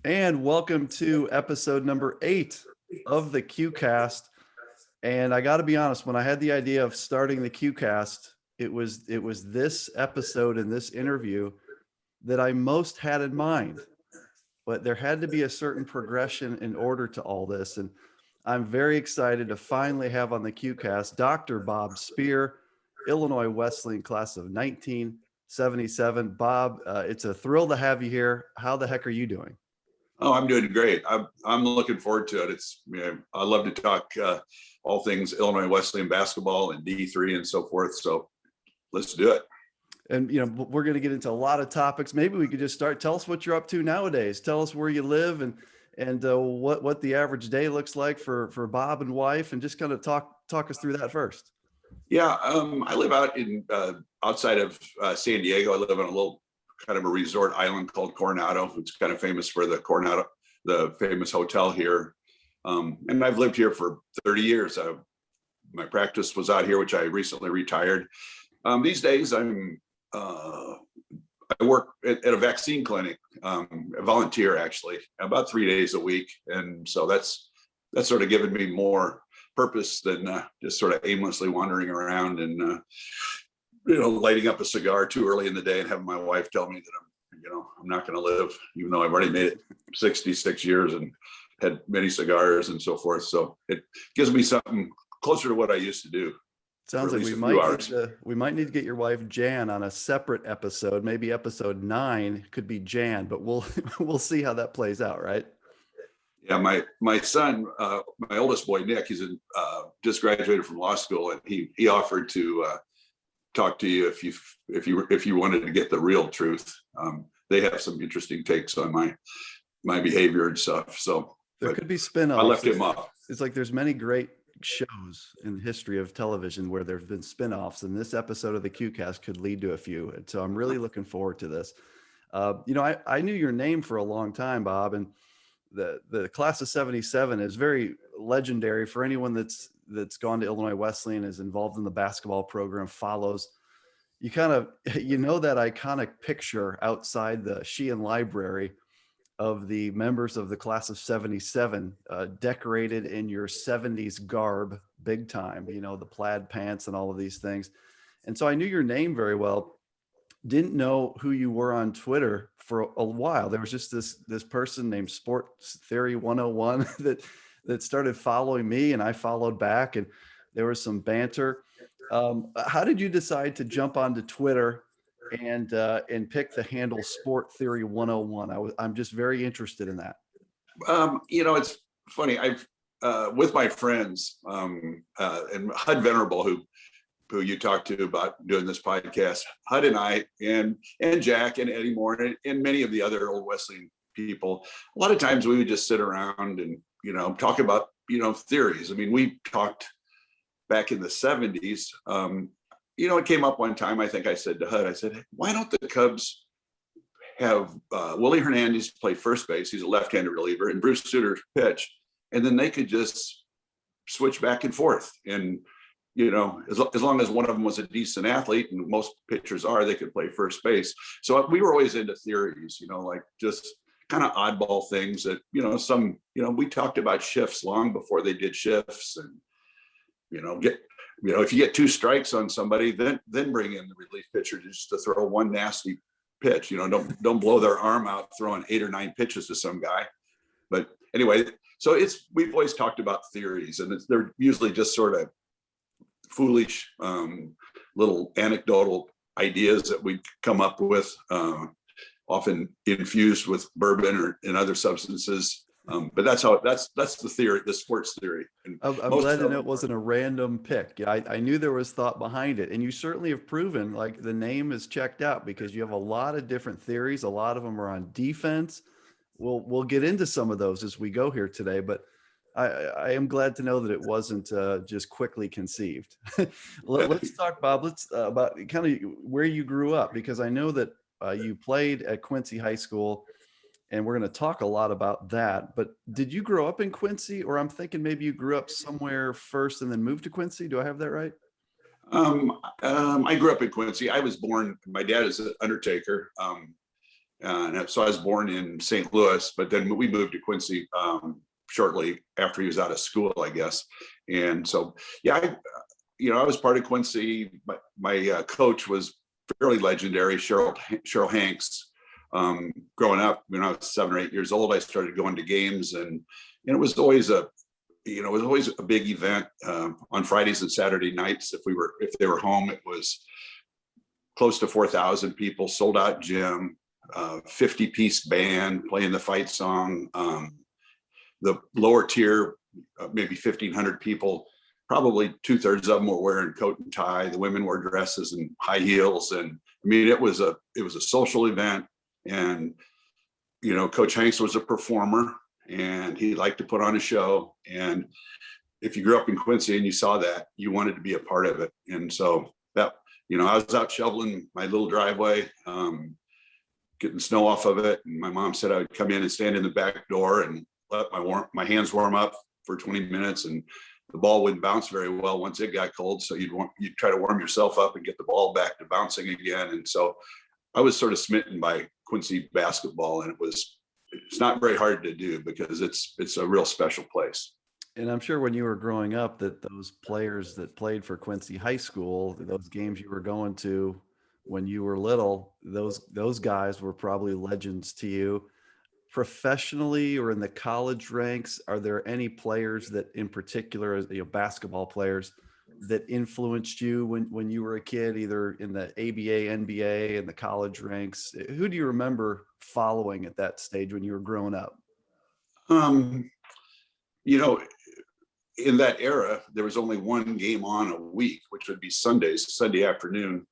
And welcome to episode number 8 of the QCast. And I got to be honest, when I had the idea of starting the QCast, it was this episode and this interview that I most had in mind. But there had to be a certain progression in order to all this. And I'm very excited to finally have on the QCast Dr. Bob Spear, Illinois Wesleyan class of 1977. Bob, it's a thrill to have you here. How the heck are you doing? Oh, I'm doing great. I'm looking forward to it. I love to talk all things Illinois Wesleyan basketball and D3 and so forth. So let's do it. And we're going to get into a lot of topics. Maybe we could just start. Tell us what you're up to nowadays. Tell us where you live and what the average day looks like for Bob and wife, and just kind of talk us through that first. Yeah, I live out in outside of San Diego. I live on a little kind of a resort island called Coronado. It's kind of famous for the Coronado, the famous hotel here. And I've lived here for 30 years. My practice was out here, which I recently retired. These days, I work at a vaccine clinic, a volunteer actually, about 3 days a week. And so that's sort of given me more purpose than just sort of aimlessly wandering around and lighting up a cigar too early in the day and having my wife tell me that I'm not going to live, even though I've already made it 66 years and had many cigars and so forth. So it gives me something closer to what I used to do. Sounds like we might need to get your wife Jan on a separate episode. Maybe episode 9 could be Jan, but we'll see how that plays out, right? Yeah, my son, my oldest boy Nick, he's just graduated from law school, and he offered to talk to you if you wanted to get the real truth. They have some interesting takes on my behavior and stuff. So there could be spin-offs. I left him up. It's like there's many great shows in the history of television where there have been spin-offs, and this episode of the QCast could lead to a few. And so I'm really looking forward to this. I knew your name for a long time, Bob, and the class of 77 is very legendary for anyone that's gone to Illinois Wesleyan, is involved in the basketball program, follows. You kind of, that iconic picture outside the Sheehan Library of the members of the class of 77 decorated in your 70s garb, big time, the plaid pants and all of these things. And so I knew your name very well. Didn't know who you were on Twitter for a while. There was just this person named Sports Theory 101 that started following me, and I followed back, and there was some banter. How did you decide to jump onto Twitter and pick the handle Sport Theory 101? I'm just very interested in that. It's funny. I've with my friends and Hud Venerable, who you talked to about doing this podcast, Hud and I and Jack and Eddie Moore and many of the other old Wesleyan people, a lot of times we would just sit around and talk about theories. I mean, we talked back in the 70s. It came up one time. I think I said to Hud, I said, hey, why don't the Cubs have Willie Hernandez play first base? He's a left-handed reliever, and Bruce Sutter pitch, and then they could just switch back and forth. And as long as one of them was a decent athlete, and most pitchers are, they could play first base. So we were always into theories, like just kind of oddball things that, we talked about shifts long before they did shifts, and, if you get 2 strikes on somebody, then bring in the relief pitcher just to throw one nasty pitch, don't blow their arm out throwing 8 or 9 pitches to some guy. But anyway, so we've always talked about theories, and they're usually just sort of foolish little anecdotal ideas that we come up with, often infused with bourbon or in other substances. But that's the theory, the sports theory. And I'm glad to know it wasn't a random pick. I knew there was thought behind it, and you certainly have proven like the name is checked out, because you have a lot of different theories. A lot of them are on defense. We'll get into some of those as we go here today, but I am glad to know that it wasn't just quickly conceived. Let's talk, Bob. Let's about kind of where you grew up, because I know that you played at Quincy High School, and we're going to talk a lot about that. But did you grow up in Quincy, or I'm thinking maybe you grew up somewhere first and then moved to Quincy? Do I have that right? I grew up in Quincy. I was born. My dad is an undertaker. And so I was born in St. Louis, but then we moved to Quincy shortly after he was out of school, I guess. And so, yeah, I was part of Quincy. My coach was fairly legendary, Cheryl Hanks. Growing up, when I was 7 or 8 years old, I started going to games, and it was always a big event on Fridays and Saturday nights. If they were home, it was close to 4,000 people, sold out gym, 50-piece band playing the fight song. The lower tier, maybe 1,500 people. Probably 2/3 of them were wearing coat and tie. The women wore dresses and high heels, and I mean, it was a social event. And Coach Hanks was a performer, and he liked to put on a show. And if you grew up in Quincy and you saw that, you wanted to be a part of it. And so that, I was out shoveling my little driveway, getting snow off of it. And my mom said I would come in and stand in the back door and let my hands warm up for 20 minutes. And the ball wouldn't bounce very well once it got cold. So you'd try to warm yourself up and get the ball back to bouncing again. And so I was sort of smitten by Quincy basketball, and it's not very hard to do because it's a real special place. And I'm sure when you were growing up that those players that played for Quincy High School, those games you were going to when you were little, those guys were probably legends to you. Professionally or in the college ranks, are there any players that in particular, basketball players, that influenced you when you were a kid, either in the ABA, NBA, and the college ranks? Who do you remember following at that stage when you were growing up? In that era, there was only one game on a week, which would be Sunday afternoon.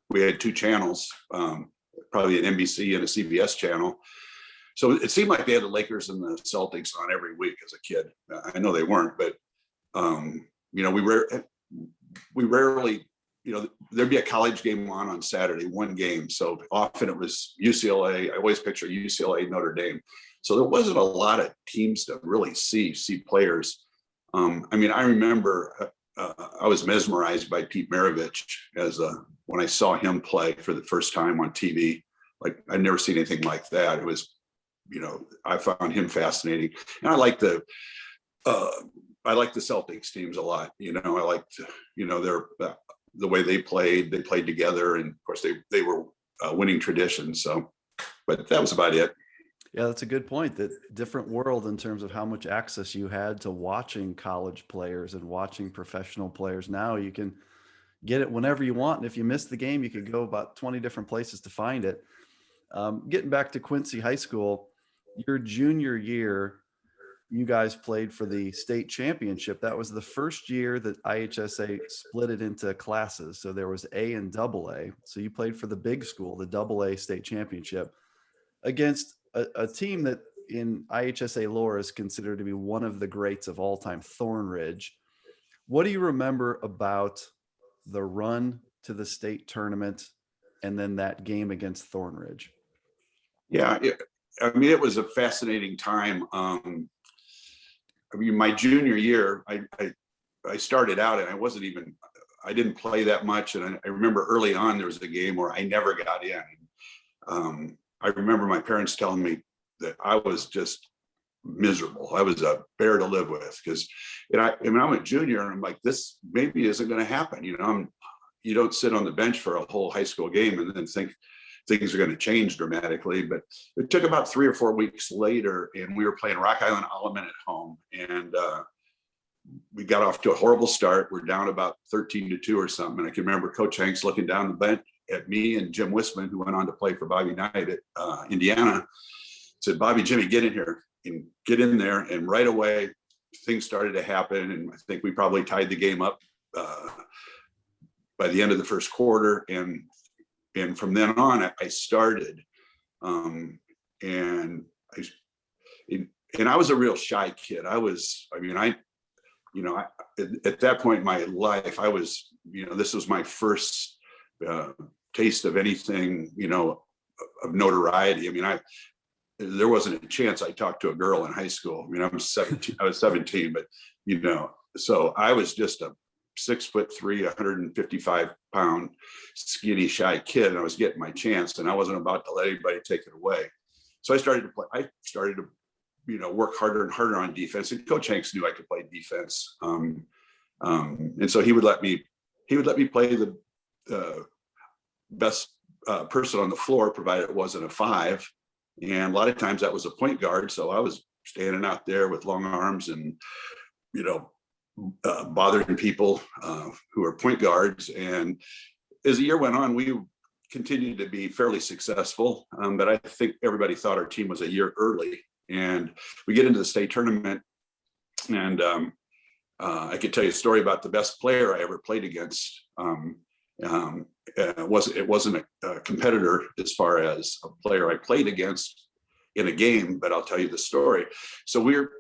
We had two channels, probably an NBC and a CBS channel. So it seemed like they had the Lakers and the Celtics on every week as a kid. I know they weren't, but we rarely, there'd be a college game on Saturday, one game. So often it was UCLA. I always picture UCLA, Notre Dame. So there wasn't a lot of teams to really see players. I remember I was mesmerized by Pete Maravich when I saw him play for the first time on TV. Like, I'd never seen anything like that. It was, I found him fascinating, and I like the Celtics teams a lot. I liked, the way they played together, and of course they were winning traditions. So, but that was about it. Yeah, that's a good point. That different world in terms of how much access you had to watching college players and watching professional players. Now you can get it whenever you want. And if you miss the game, you could go about 20 different places to find it. Getting back to Quincy High School, your junior year, you guys played for the state championship. That was the first year that IHSA split it into classes. So there was A and AA. So you played for the big school, the AA state championship, against a team that in IHSA lore is considered to be one of the greats of all time, Thornridge. What do you remember about the run to the state tournament and then that game against Thornridge? Yeah, it was a fascinating time. My junior year, I started out and I didn't play that much. And I remember early on, there was a game where I never got in. I remember my parents telling me that I was just miserable. I was a bear to live with I'm a junior, and I'm like, this maybe isn't going to happen. You don't sit on the bench for a whole high school game and then think things are going to change dramatically. But it took about 3 or 4 weeks later, and we were playing Rock Island Alleman at home, and we got off to a horrible start. We're down about 13-2 or something. And I can remember Coach Hanks looking down the bench at me and Jim Wisman, who went on to play for Bobby Knight at Indiana, said, "Bobby, Jimmy, get in here," and get in there. And right away, things started to happen. And I think we probably tied the game up by the end of the first quarter. And from then on, I started. And I was a real shy kid. At that point in my life, I was, this was my first taste of anything, of notoriety. There wasn't a chance I talked to a girl in high school. I was 17, but, so I was just a 6'3", 155-pound, skinny, shy kid, and I was getting my chance, and I wasn't about to let anybody take it away. So I started to play. I started to, work harder and harder on defense. And Coach Hanks knew I could play defense, and so he would let me play the best person on the floor, provided it wasn't a 5. And a lot of times that was a point guard. So I was standing out there with long arms and, bothering people who are point guards. And as the year went on, we continued to be fairly successful. But I think everybody thought our team was a year early. And we get into the state tournament, and I could tell you a story about the best player I ever played against. It wasn't a competitor as far as a player I played against in a game, but I'll tell you the story. So we're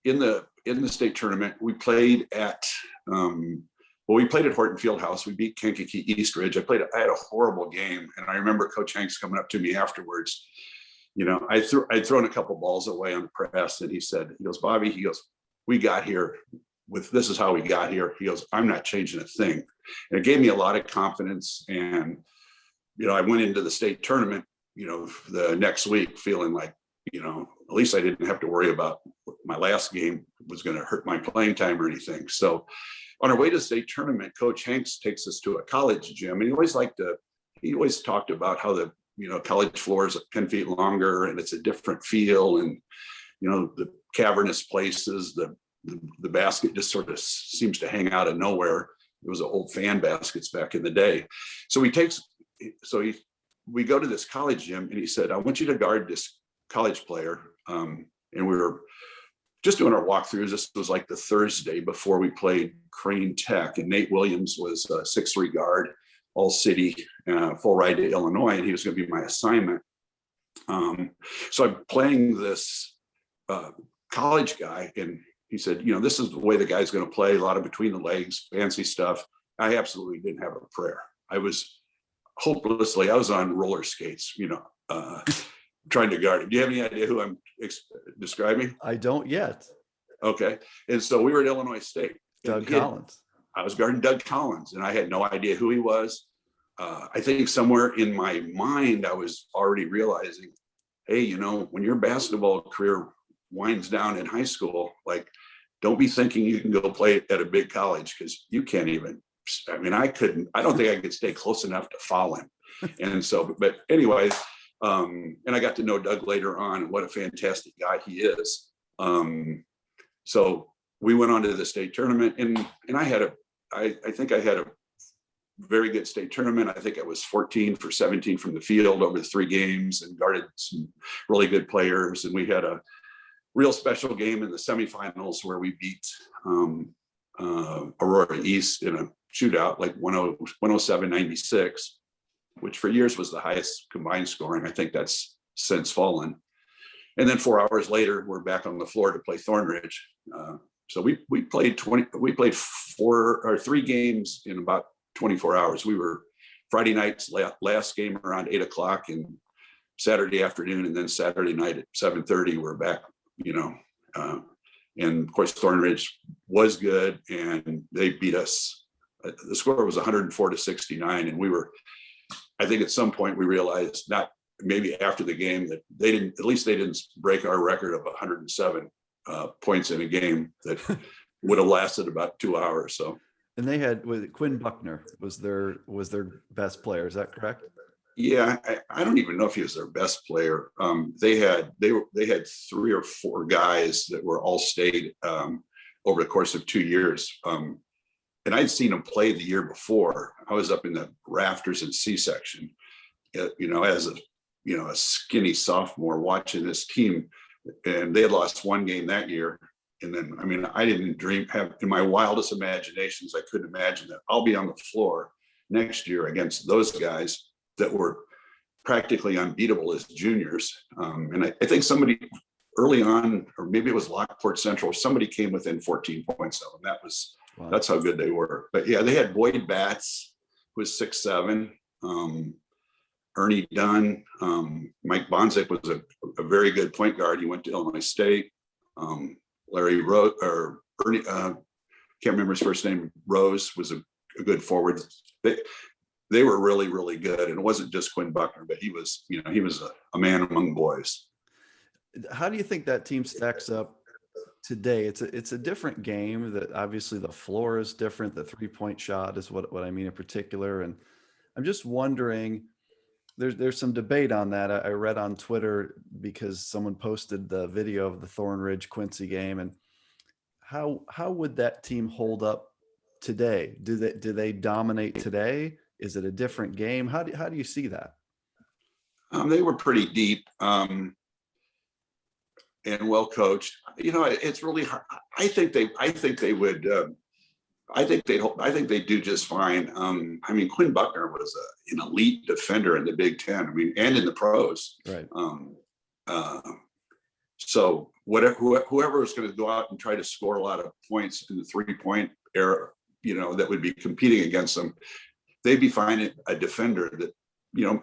in the state tournament. We played at we played at Horton Fieldhouse. We beat Kankakee Eastridge. I had a horrible game, and I remember Coach Hanks coming up to me afterwards. I'd thrown a couple balls away on the press, and he goes, Bobby, we got here this is how we got here. He goes, I'm not changing a thing. And it gave me a lot of confidence. And, I went into the state tournament, the next week feeling like, at least I didn't have to worry about my last game was going to hurt my playing time or anything. So on our way to the state tournament, Coach Hanks takes us to a college gym. And he always talked about how the, college floor is 10 feet longer and it's a different feel. And, the cavernous places, the basket just sort of seems to hang out of nowhere. It was old fan baskets back in the day. So we go to this college gym, and he said, I want you to guard this college player. And we were just doing our walkthroughs. This was like the Thursday before we played Crane Tech, and Nate Williams was a 6'3" guard, all city, full ride to Illinois, and he was going to be my assignment. So I'm playing this college guy, and he said, this is the way the guy's going to play, a lot of between the legs, fancy stuff. I absolutely didn't have a prayer. I was on roller skates, trying to guard him. Do you have any idea who I'm describing? I don't yet. Okay. And so we were at Illinois State. Doug Collins. I was guarding Doug Collins, and I had no idea who he was. I think somewhere in my mind, I was already realizing, hey, when your basketball career winds down in high school, like, don't be thinking you can go play at a big college, because you can't even. I don't think I could stay close enough to foul him. And so, but anyway, and I got to know Doug later on, and what a fantastic guy he is. So we went on to the state tournament, and I think I had a very good state tournament. I think I was 14 for 17 from the field over the 3 games, and guarded some really good players. And we had a real special game in the semifinals where we beat Aurora East in a shootout, like 107-96, which for years was the highest combined scoring. I think that's since fallen. And then 4 hours later, we're back on the floor to play Thornridge. So we played 3 games in about 24 hours. We were Friday night's last game around 8 o'clock, and Saturday afternoon, and then Saturday night at 7:30, we're back. And of course Thornridge was good, and they beat us. The score was 104-69, and I think at some point we realized, not maybe after the game, that they didn't break our record of 107 points in a game that would have lasted about 2 hours. So, and they had Quinn Buckner was their best player. Is that correct? Yeah, I don't even know if he was their best player. They had 3 or 4 guys that were all state over the course of 2 years. And I'd seen them play the year before. I was up in the rafters in C-section, as a skinny sophomore watching this team, and they had lost 1 game that year. And then, I didn't have in my wildest imaginations, I couldn't imagine that I'll be on the floor next year against those guys that were practically unbeatable as juniors. And I think somebody early on, or maybe it was Lockport Central, somebody came within 14 points of them. Wow. That's how good they were. But yeah, they had Boyd Batts, who was 6'7", Ernie Dunn, Mike Bonzik was a very good point guard. He went to Illinois State. Larry Ernie, can't remember his first name. Rose was a good forward. They were really, really good. And it wasn't just Quinn Buckner, but he was a man among boys. How do you think that team stacks up today? It's a different game. That obviously the floor is different. The 3-point shot is what I mean in particular. And I'm just wondering, there's some debate on that. I read on Twitter because someone posted the video of the Thornridge Quincy game, and how would that team hold up today? Do they dominate today? Is it a different game? How do you see that? They were pretty deep and well coached. It's really hard. I think they would. I think they do just fine. Quinn Buckner was an elite defender in the Big Ten. And in the pros. Right. So whoever is going to go out and try to score a lot of points in the 3-point era, that would be competing against them, they'd be finding a defender that,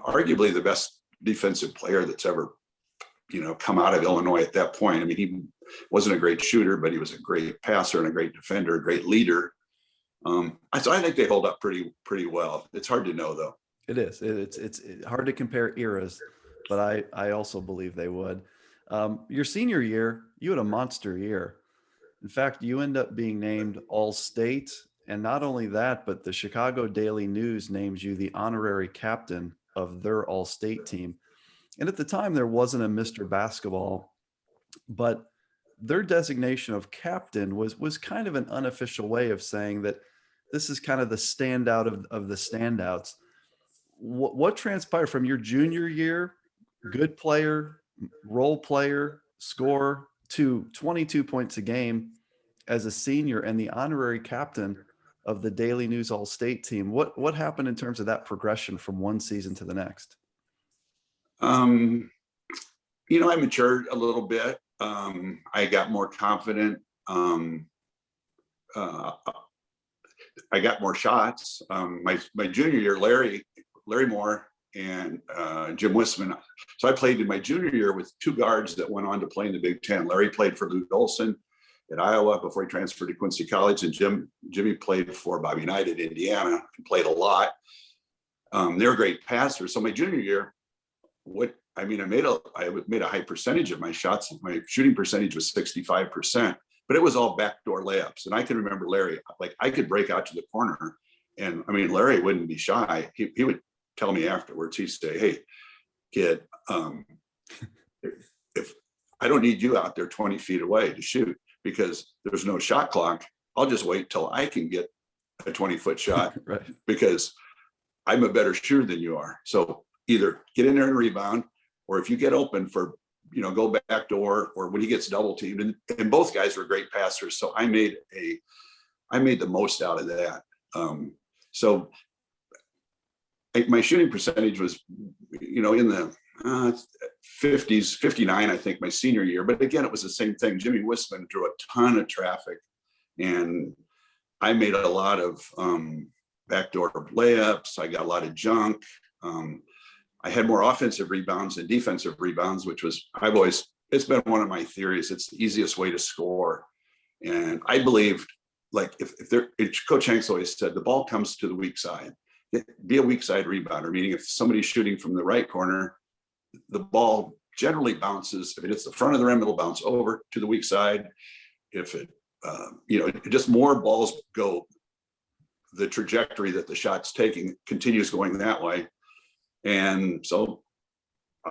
arguably the best defensive player that's ever, come out of Illinois at that point. He wasn't a great shooter, but he was a great passer and a great defender, a great leader. So I think they hold up pretty well. It's hard to know, though. It is. It's hard to compare eras, but I also believe they would. Your senior year, you had a monster year. In fact, you end up being named All-State. And not only that, but the Chicago Daily News names you the honorary captain of their All-State team. And at the time, there wasn't a Mr. Basketball, but their designation of captain was kind of an unofficial way of saying that this is kind of the standout of the standouts. What transpired from your junior year, good player, role player, scorer, to 22 points a game as a senior and the honorary captain of the Daily News All-State team? What happened in terms of that progression from one season to the next? I matured a little bit. I got more confident. I got more shots. My junior year, Larry Moore and Jim Wisman. So I played in my junior year with two guards that went on to play in the Big Ten. Larry played for Lou Olson at Iowa before he transferred to Quincy College, and Jimmy played for Bobby Knight at Indiana and played a lot. They were great passers. So my junior year, I made a high percentage of my shots. My shooting percentage was 65%, but it was all backdoor layups. And I can remember Larry, I could break out to the corner, and Larry wouldn't be shy. He would tell me afterwards. He'd say, "Hey, kid, if I don't need you out there 20 feet away to shoot because there's no shot clock, I'll just wait till I can get a 20-foot shot." Right. Because I'm a better shooter than you are. So either get in there and rebound, or if you get open for, go back door, or when he gets double teamed, and both guys were great passers. So I made the most out of that. So my shooting percentage was, in the 50s, 59, I think, my senior year. But again, it was the same thing. Jimmy Wisman drew a ton of traffic, and I made a lot of backdoor layups. I got a lot of junk. I had more offensive rebounds than defensive rebounds, which was, it's been one of my theories. It's the easiest way to score. And I believed, Coach Hanks always said, the ball comes to the weak side. Be a weak side rebounder, meaning if somebody's shooting from the right corner, the ball generally bounces. If it's the front of the rim, it'll bounce over to the weak side. If just more balls go, the trajectory that the shot's taking continues going that way. And so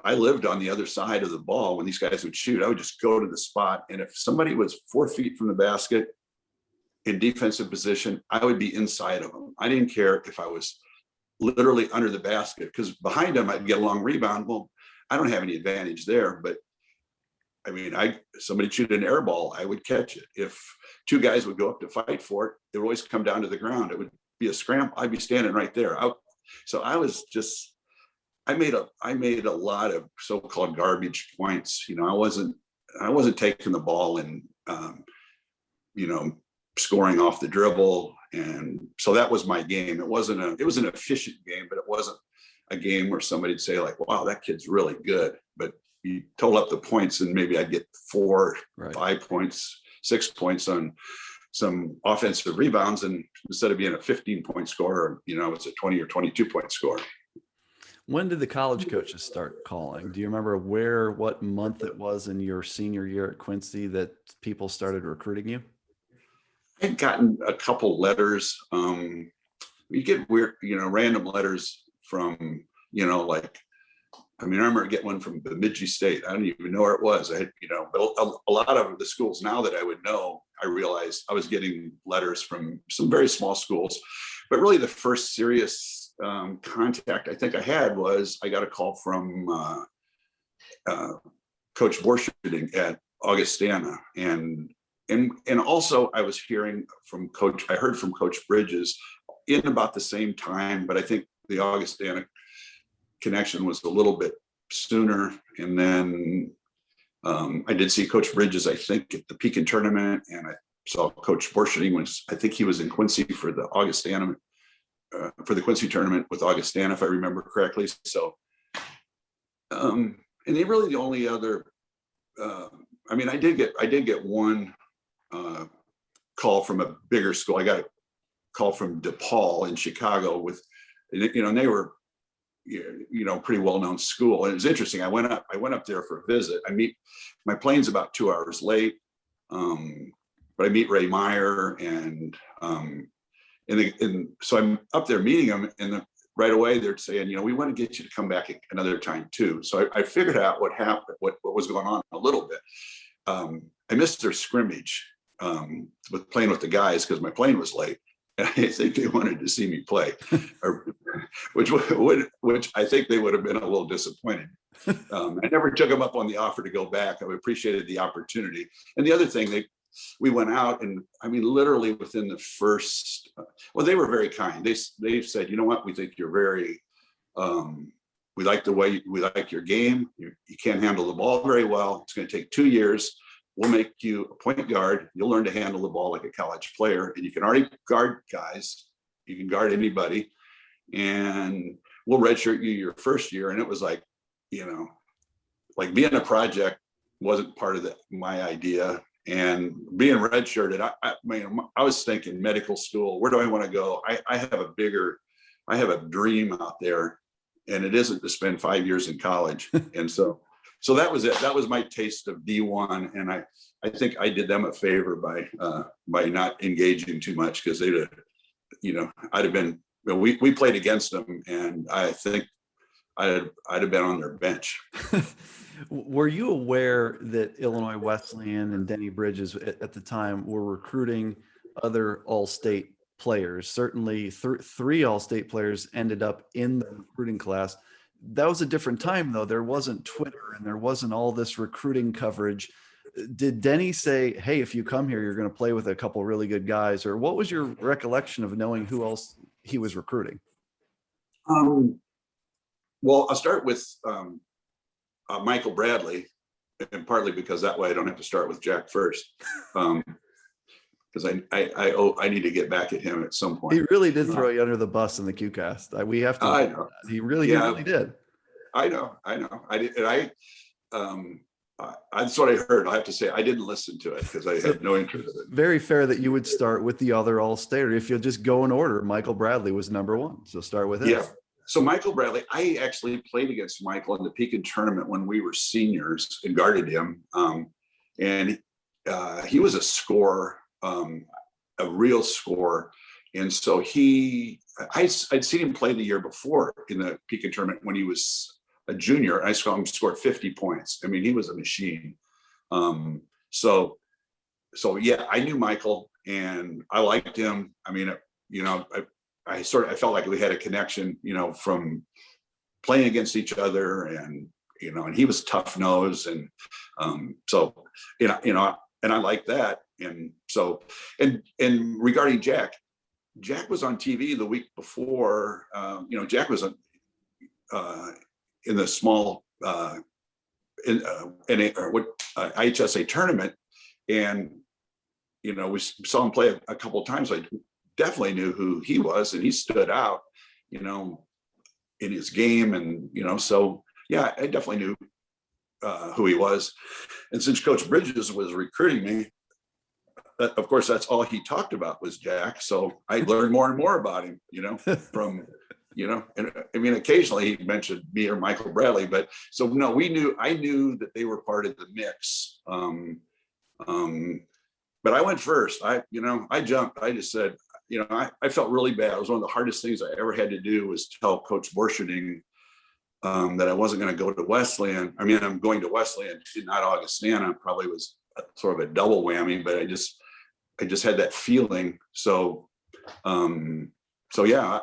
I lived on the other side of the ball. When these guys would shoot, I would just go to the spot. And if somebody was 4 feet from the basket in defensive position, I would be inside of them. I didn't care if I was literally under the basket, because behind them I'd get a long rebound. Well, I don't have any advantage there, but somebody shoot an air ball, I would catch it. If two guys would go up to fight for it, it would always come down to the ground. It would be a scramble. I'd be standing right there. So I was just, I made a lot of so-called garbage points. I wasn't taking the ball and scoring off the dribble. And so that was my game. It was an efficient game, but it wasn't a game where somebody'd say wow, that kid's really good. But you total up the points and maybe I'd get 4, right, 5 points, 6 points on some offensive rebounds, and instead of being a 15-point scorer, it's a 20 or 22-point score. When did the college coaches start calling? Do you remember what month it was in your senior year at Quincy that people started recruiting you? I'd gotten a couple letters. You get weird, random letters from, I remember getting one from Bemidji State. I don't even know where it was. But a lot of the schools now that I would know, I realized I was getting letters from some very small schools. But really the first serious contact I think I had was I got a call from Coach Borsherding at Augustana. And also I was hearing from I heard from Coach Bridges in about the same time, but I think the Augustana connection was a little bit sooner. And then I did see Coach Bridges, I think, at the Pekin tournament, and I saw Coach Borsherding I think he was in Quincy for the Augustana, for the Quincy tournament with Augustana, if I remember correctly. So, and they really the only other, I did get one call from a bigger school. I got a call from DePaul in Chicago and they were, pretty well-known school. And it was interesting. I went up there for a visit. My plane's about 2 hours late, but I meet Ray Meyer and so I'm up there meeting him, and right away they're saying, we want to get you to come back another time too. So I figured out what happened, what was going on a little bit. I missed their scrimmage with playing with the guys because my plane was late. And I think they wanted to see me play, which I think they would have been a little disappointed. I never took them up on the offer to go back. I appreciated the opportunity. And the other thing, we went out, and literally within the first, they were very kind. They said, you know what, we think you're very, we like your game. You can't handle the ball very well. It's going to take 2 years. We'll make you a point guard. You'll learn to handle the ball like a college player, and you can already guard guys. You can guard anybody, and we'll redshirt you your first year. And it was like, like being a project wasn't part of my idea, and being redshirted. I was thinking medical school. Where do I want to go? I have a dream out there, and it isn't to spend 5 years in college. And so that was it. That was my taste of D1, and I think I did them a favor by not engaging too much, because they'd have, I'd have been. We played against them, and I think I'd have been on their bench. Were you aware that Illinois Wesleyan and Denny Bridges at the time were recruiting other all-state players? Certainly, three all-state players ended up in the recruiting class. That was a different time, though. There wasn't Twitter, and there wasn't all this recruiting coverage. Did Denny say, hey, if you come here, you're going to play with a couple really good guys? Or what was your recollection of knowing who else he was recruiting? Well, I'll start with Michael Bradley, and partly because that way I don't have to start with Jack first. Because I need to get back at him at some point. He really did throw you under the bus in the QCast. We have to. I know. He really did. I know. I did, and that's what I heard. I have to say I didn't listen to it because I had no interest in it. Very fair that you would start with the other all-stater. If you'll just go in order, Michael Bradley was number one. So start with him. Yeah. So Michael Bradley, I actually played against Michael in the Pekin tournament when we were seniors and guarded him. And he was a scorer. A real scorer. And so I'd seen him play the year before in the Pekin tournament when he was a junior. I saw him score 50 points. He was a machine. So yeah, I knew Michael and I liked him. I felt like we had a connection, from playing against each other, and he was tough nosed. And and I liked that. And so, and regarding Jack was on TV the week before. Jack was in the small IHSA tournament, and we saw him play a couple of times. I definitely knew who he was, and he stood out, in his game, and so yeah, I definitely knew who he was. And since Coach Bridges was recruiting me, of course, that's all he talked about was Jack. So I learned more and more about him, from, and I mean, occasionally he mentioned me or Michael Bradley, but so no, I knew that they were part of the mix. But I went first. I jumped. I just said, I felt really bad. It was one of the hardest things I ever had to do was tell Coach Borsherding that I wasn't going to go to Wesleyan. I mean, I'm going to Wesleyan, not Augustana. Probably was sort of a double whammy, but I just had that feeling. So yeah,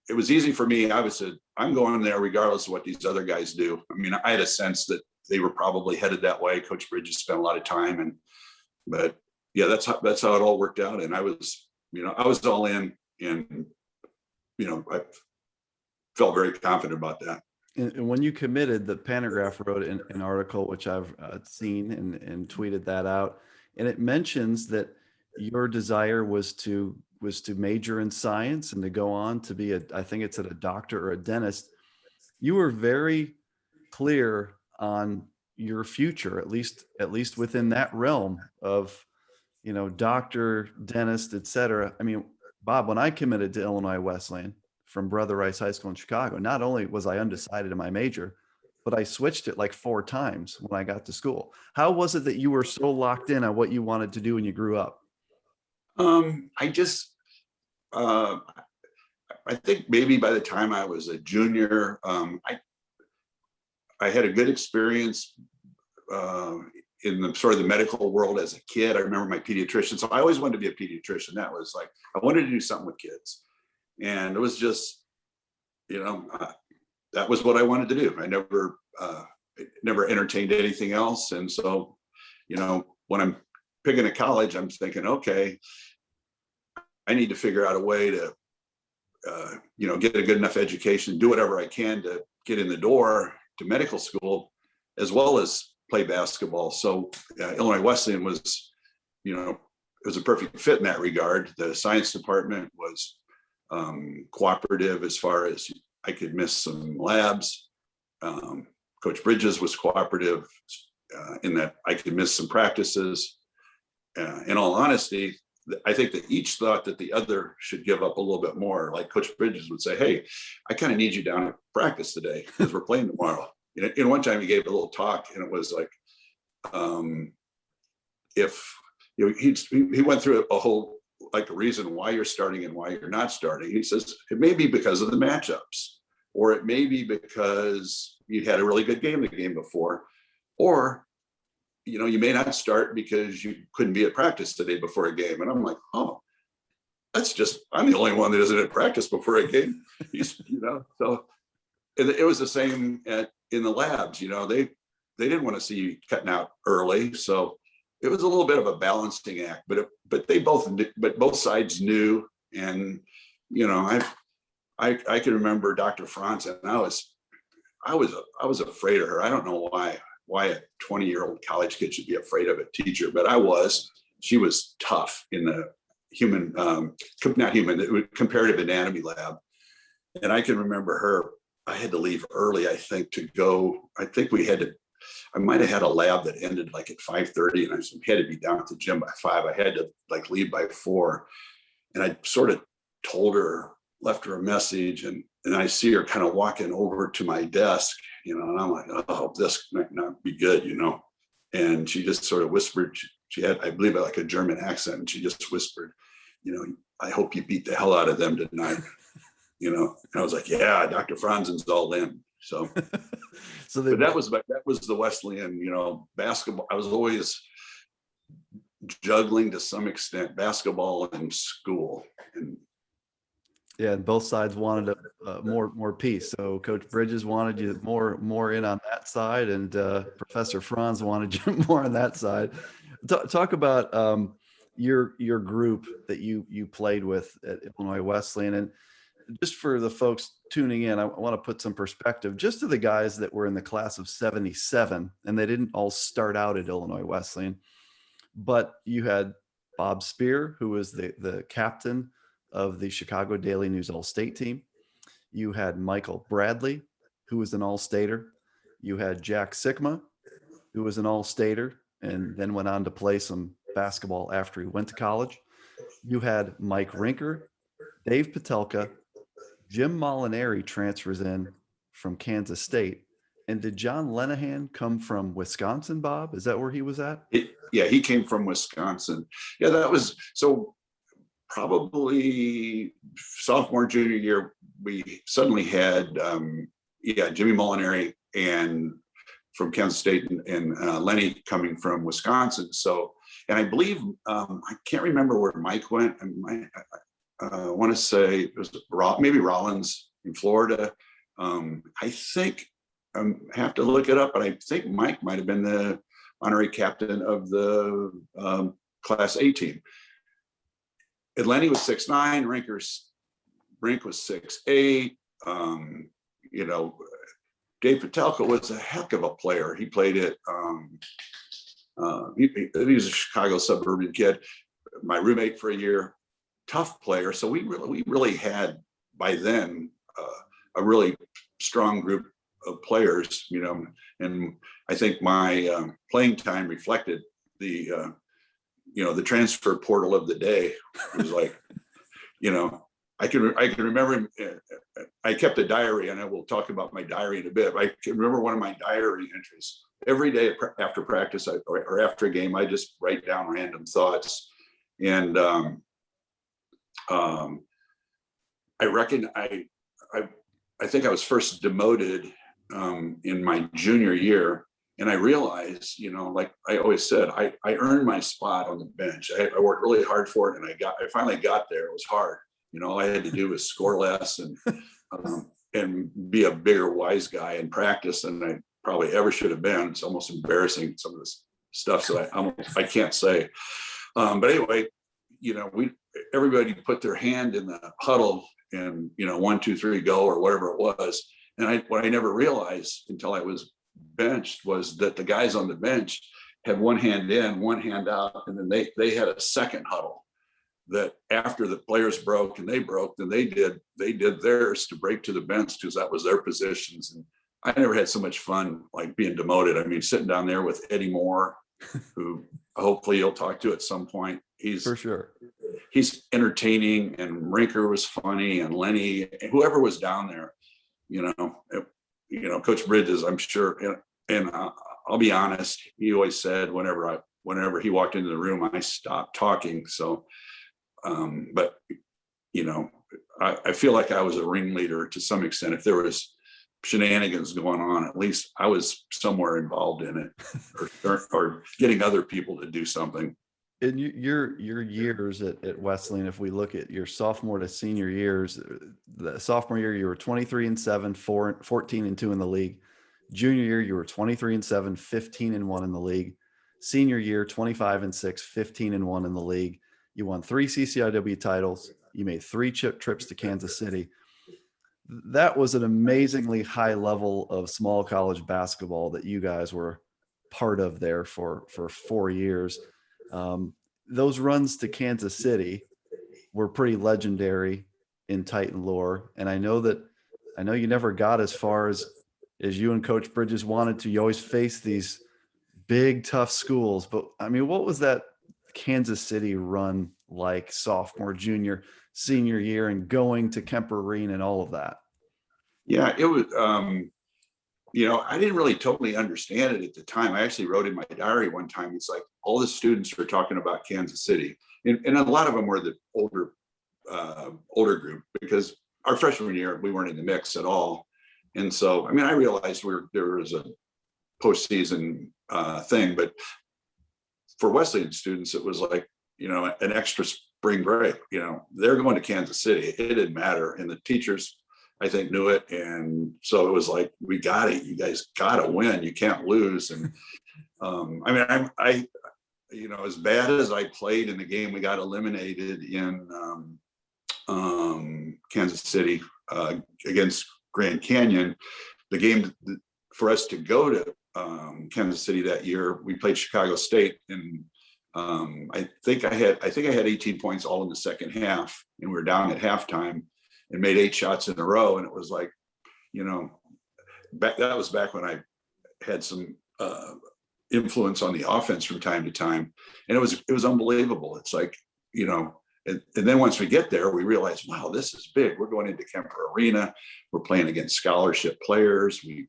it was easy for me. I said, I'm going there regardless of what these other guys do. I mean, I had a sense that they were probably headed that way. Coach Bridges spent a lot of time, but yeah, that's how it all worked out. And I was all in, and I felt very confident about that. And when you committed, the Panagraph wrote an article, which I've seen and tweeted that out. And it mentions that your desire was to major in science and to go on to be I think it's a doctor or a dentist. You were very clear on your future, at least within that realm of, doctor, dentist, et cetera. I mean, Bob, when I committed to Illinois Wesleyan from Brother Rice High School in Chicago, not only was I undecided in my major, but I switched it like 4 times when I got to school. How was it that you were so locked in on what you wanted to do when you grew up? I think maybe by the time I was a junior, I had a good experience in the sort of the medical world as a kid. I remember my pediatrician. So I always wanted to be a pediatrician. That was like, I wanted to do something with kids. And it was just, that was what I wanted to do. I never entertained anything else. And so, when I'm picking a college, I'm thinking, okay, I need to figure out a way to, get a good enough education, do whatever I can to get in the door to medical school, as well as play basketball. So Illinois Wesleyan was, it was a perfect fit in that regard. The science department was cooperative as far as I could miss some labs. Coach Bridges was cooperative in that I could miss some practices. In all honesty, I think that each thought that the other should give up a little bit more. Like Coach Bridges would say, hey, I kind of need you down at practice today because we're playing tomorrow. And one time he gave a little talk, and it was like, he went through a whole, like, a reason why you're starting and why you're not starting. He says, it may be because of the matchups, or it may be because you had a really good game the game before, or you may not start because you couldn't be at practice the day before a game. And I'm like, oh, I'm the only one that isn't at practice before a game. So it was the same in the labs. They didn't want to see you cutting out early. So it was a little bit of a balancing act, but both sides knew. And, I can remember Dr. Franz, and I was afraid of her. I don't know why a 20-year-old college kid should be afraid of a teacher, but I was. She was tough in the comparative anatomy lab. And I can remember her, I had to leave early, I think, to go. I think I might have had a lab that ended like at 5:30, and I had to be down at the gym by 5. I had to leave by 4. And I sort of left her a message, and I see her kind of walking over to my desk, and I'm like, oh, this might not be good, And she just sort of whispered, she had, I believe, like a German accent, and she just whispered, I hope you beat the hell out of them tonight. And I was like, yeah, Dr. Franzen's all in. So, but that was the Wesleyan, basketball. I was always juggling to some extent, basketball and school. And yeah, both sides wanted more peace. So Coach Bridges wanted you more in on that side, and Professor Franz wanted you more on that side. Talk about your group that you played with at Illinois Wesleyan, and just for the folks tuning in, I want to put some perspective just to the guys that were in the class of 77, and they didn't all start out at Illinois Wesleyan, but you had Bob Spear, who was the captain of the Chicago Daily News All-State team. You had Michael Bradley, who was an All-Stater. You had Jack Sikma, who was an All-Stater, and then went on to play some basketball after he went to college. You had Mike Rinker, Dave Patelka, Jim Molinari transfers in from Kansas State. And did John Lenahan come from Wisconsin, Bob? Is that where he was at? Yeah, he came from Wisconsin. Yeah, that was so probably sophomore, junior year, we suddenly had, Jimmy Molinari and from Kansas State and Lenny coming from Wisconsin. So, and I believe, I can't remember where Mike went. I want to say it was maybe Rollins in Florida. I think I have to look it up, but I think Mike might have been the honorary captain of the Class A team. And Lenny was 6'9", Rink was 6'8". Dave Patelka was a heck of a player. He played at, he was a Chicago suburban kid, my roommate for a year, tough player. So we really had by then a really strong group of players, and I think my playing time reflected the transfer portal of the day. It was like, I can remember, I kept a diary, and I will talk about my diary in a bit. I can remember one of my diary entries. Every day after practice or after a game, I just write down random thoughts. And I reckon I think I was first demoted in my junior year. And I realized, like I always said, I earned my spot on the bench. I worked really hard for it, and I finally got there. It was hard. All I had to do was score less and be a bigger wise guy in practice than I probably ever should have been. It's almost embarrassing, some of this stuff that I can't say. But anyway, everybody put their hand in the huddle and 1, 2, 3, go, or whatever it was. And what I never realized until I was benched was that the guys on the bench had one hand in, one hand out, and then they had a second huddle that after the players broke and they broke, then they did theirs to break to the bench, because that was their positions. And I never had so much fun like being demoted. I mean, sitting down there with Eddie Moore, who hopefully you'll talk to at some point. For sure. He's entertaining, and Rinker was funny, and Lenny, and whoever was down there, Coach Bridges, I'm sure. And I'll be honest, he always said whenever he walked into the room, I stopped talking. So, but I feel like I was a ringleader to some extent. If there was shenanigans going on, at least I was somewhere involved in it, or getting other people to do something. In your years at Wesleyan, if we look at your sophomore to senior years, the sophomore year you were 23-7, 14-2 in the league. Junior year you were 23-7, 15-1 in the league. Senior year 25-6, 15-1 in the league. You won 3 CCIW titles. You made 3 trips to Kansas City. That was an amazingly high level of small college basketball that you guys were part of there for 4 years. Those runs to Kansas City were pretty legendary in Titan lore. And I know you never got as far as you and Coach Bridges wanted to. You always face these big, tough schools. But I mean, what was that Kansas City run like sophomore, junior, senior year, and going to Kemper Arena and all of that? Yeah, it was, I didn't really totally understand it at the time. I actually wrote in my diary one time, it's like all the students were talking about Kansas City. And a lot of them were the older group, because our freshman year, we weren't in the mix at all. And so, I mean, I realized there was a postseason thing, but for Wesleyan students, it was like, an extra spring break. They're going to Kansas City. It didn't matter. And the teachers, I think, knew it. And so it was like, we got it. You guys got to win. You can't lose. And I mean, I as bad as I played in the game, we got eliminated in Kansas City against Grand Canyon. The game for us to go to Kansas City that year, we played Chicago State, and I think I had 18 points all in the second half, and we were down at halftime and made 8 shots in a row. And it was like, that was back when I had some influence on the offense from time to time. And it was unbelievable. It's like, you know, and then once we get there, we realize, wow, this is big. We're going into Kemper Arena. We're playing against scholarship players. We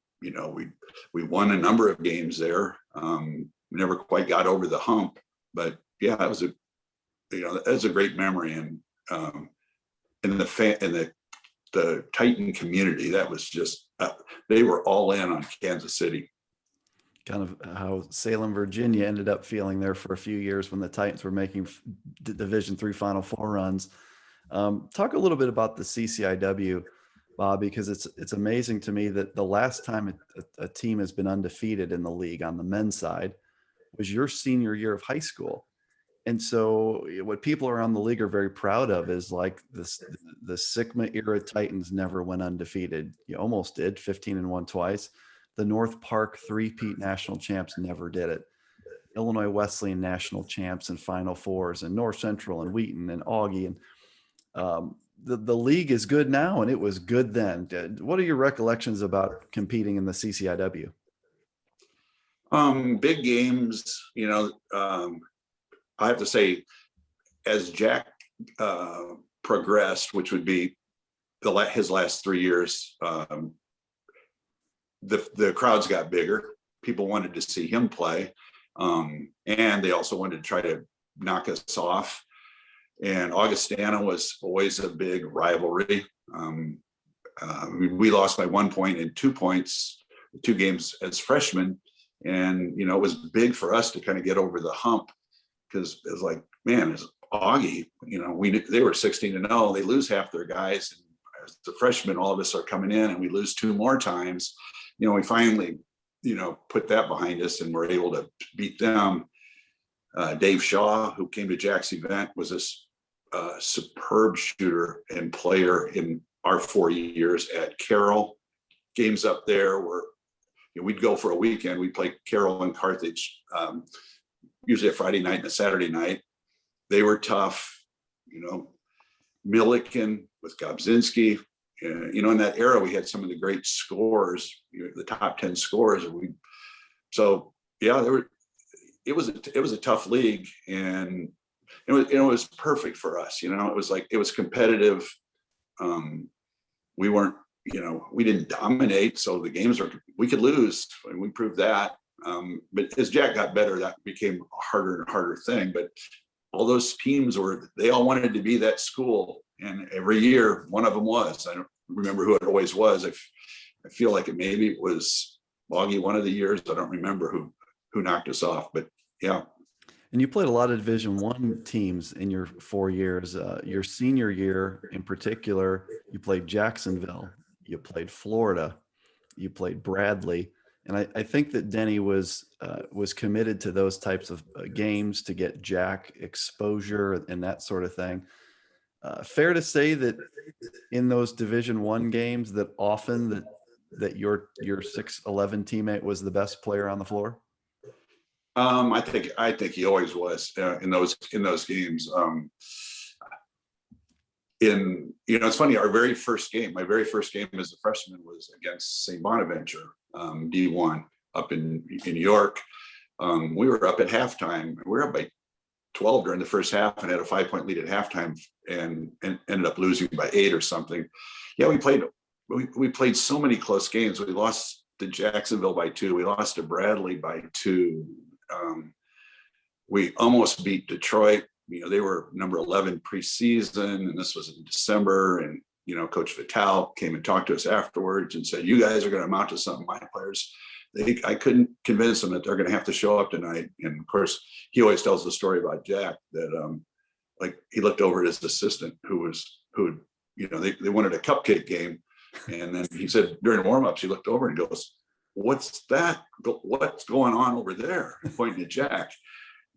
won a number of games there. We never quite got over the hump, but yeah, that was a great memory. And the Titan community, that was just, they were all in on Kansas City. Kind of how Salem, Virginia ended up feeling there for a few years when the Titans were making Division III Final Four runs. Talk a little bit about the CCIW, Bob, because it's amazing to me that the last time a team has been undefeated in the league on the men's side was your senior year of high school. And so what people around the league are very proud of is like this, the Sikma era Titans never went undefeated. You almost did, 15-1 twice. The North Park three-peat national champs never did it. Illinois Wesleyan national champs and Final Fours, and North Central and Wheaton and Augie. And the league is good now, and it was good then. What are your recollections about competing in the CCIW? Big games, you know, I have to say, as Jack progressed, which would be his last 3 years, the crowds got bigger. People wanted to see him play, and they also wanted to try to knock us off. And Augustana was always a big rivalry. We lost by 1 point and 2 points, 2 games as freshmen, and you know, it was big for us to kind of get over the hump, because it was like, man, it's Augie. You know, they were 16-0. They lose half their guys, and as the freshmen, all of us are coming in, and we lose 2 more times. You know, we finally, you know, put that behind us, and we're able to beat them. Dave Shaw, who came to Jack's event, was a superb shooter and player in our 4 years at Carroll. Games up there where, you know, we'd go for a weekend. We'd play Carroll and Carthage, usually a Friday night and a Saturday night. They were tough, you know. Milliken with Gobzinski. You know, in that era, we had some of the great scores, you know, the top 10 scores. So yeah, it was a tough league, and it was perfect for us. You know, it was competitive. We weren't, you know, we didn't dominate, so the games we could lose, and we proved that. But as Jack got better, that became a harder and harder thing. But all those teams they all wanted to be that school. And every year, one of them was. I don't remember who it always was. I feel like maybe it was Augie one of the years. I don't remember who knocked us off, but yeah. And you played a lot of Division I teams in your 4 years. Your senior year in particular, you played Jacksonville, you played Florida, you played Bradley. And I think that Denny was committed to those types of games to get Jack exposure and that sort of thing. Fair to say that in those Division I games that often that your 6'11" teammate was the best player on the floor? I think he always was in those games. You know, it's funny. My very first game as a freshman was against St. Bonaventure, D1 up in New York. We were up at halftime. We were up by 12 during the first half and had a 5-point lead at halftime, and ended up losing by 8 or something. Yeah, we played so many close games. We lost to Jacksonville by 2. We lost to Bradley by 2. We almost beat Detroit. You know, they were number 11 preseason, and this was in December. And you know, Coach Vitale came and talked to us afterwards and said, "You guys are going to amount to something. My players." I couldn't convince them that they're going to have to show up tonight. And of course, he always tells the story about Jack that like he looked over at his assistant who you know, they wanted a cupcake game. And then he said during warmups, he looked over and goes, "What's that? What's going on over there?" Pointing at Jack.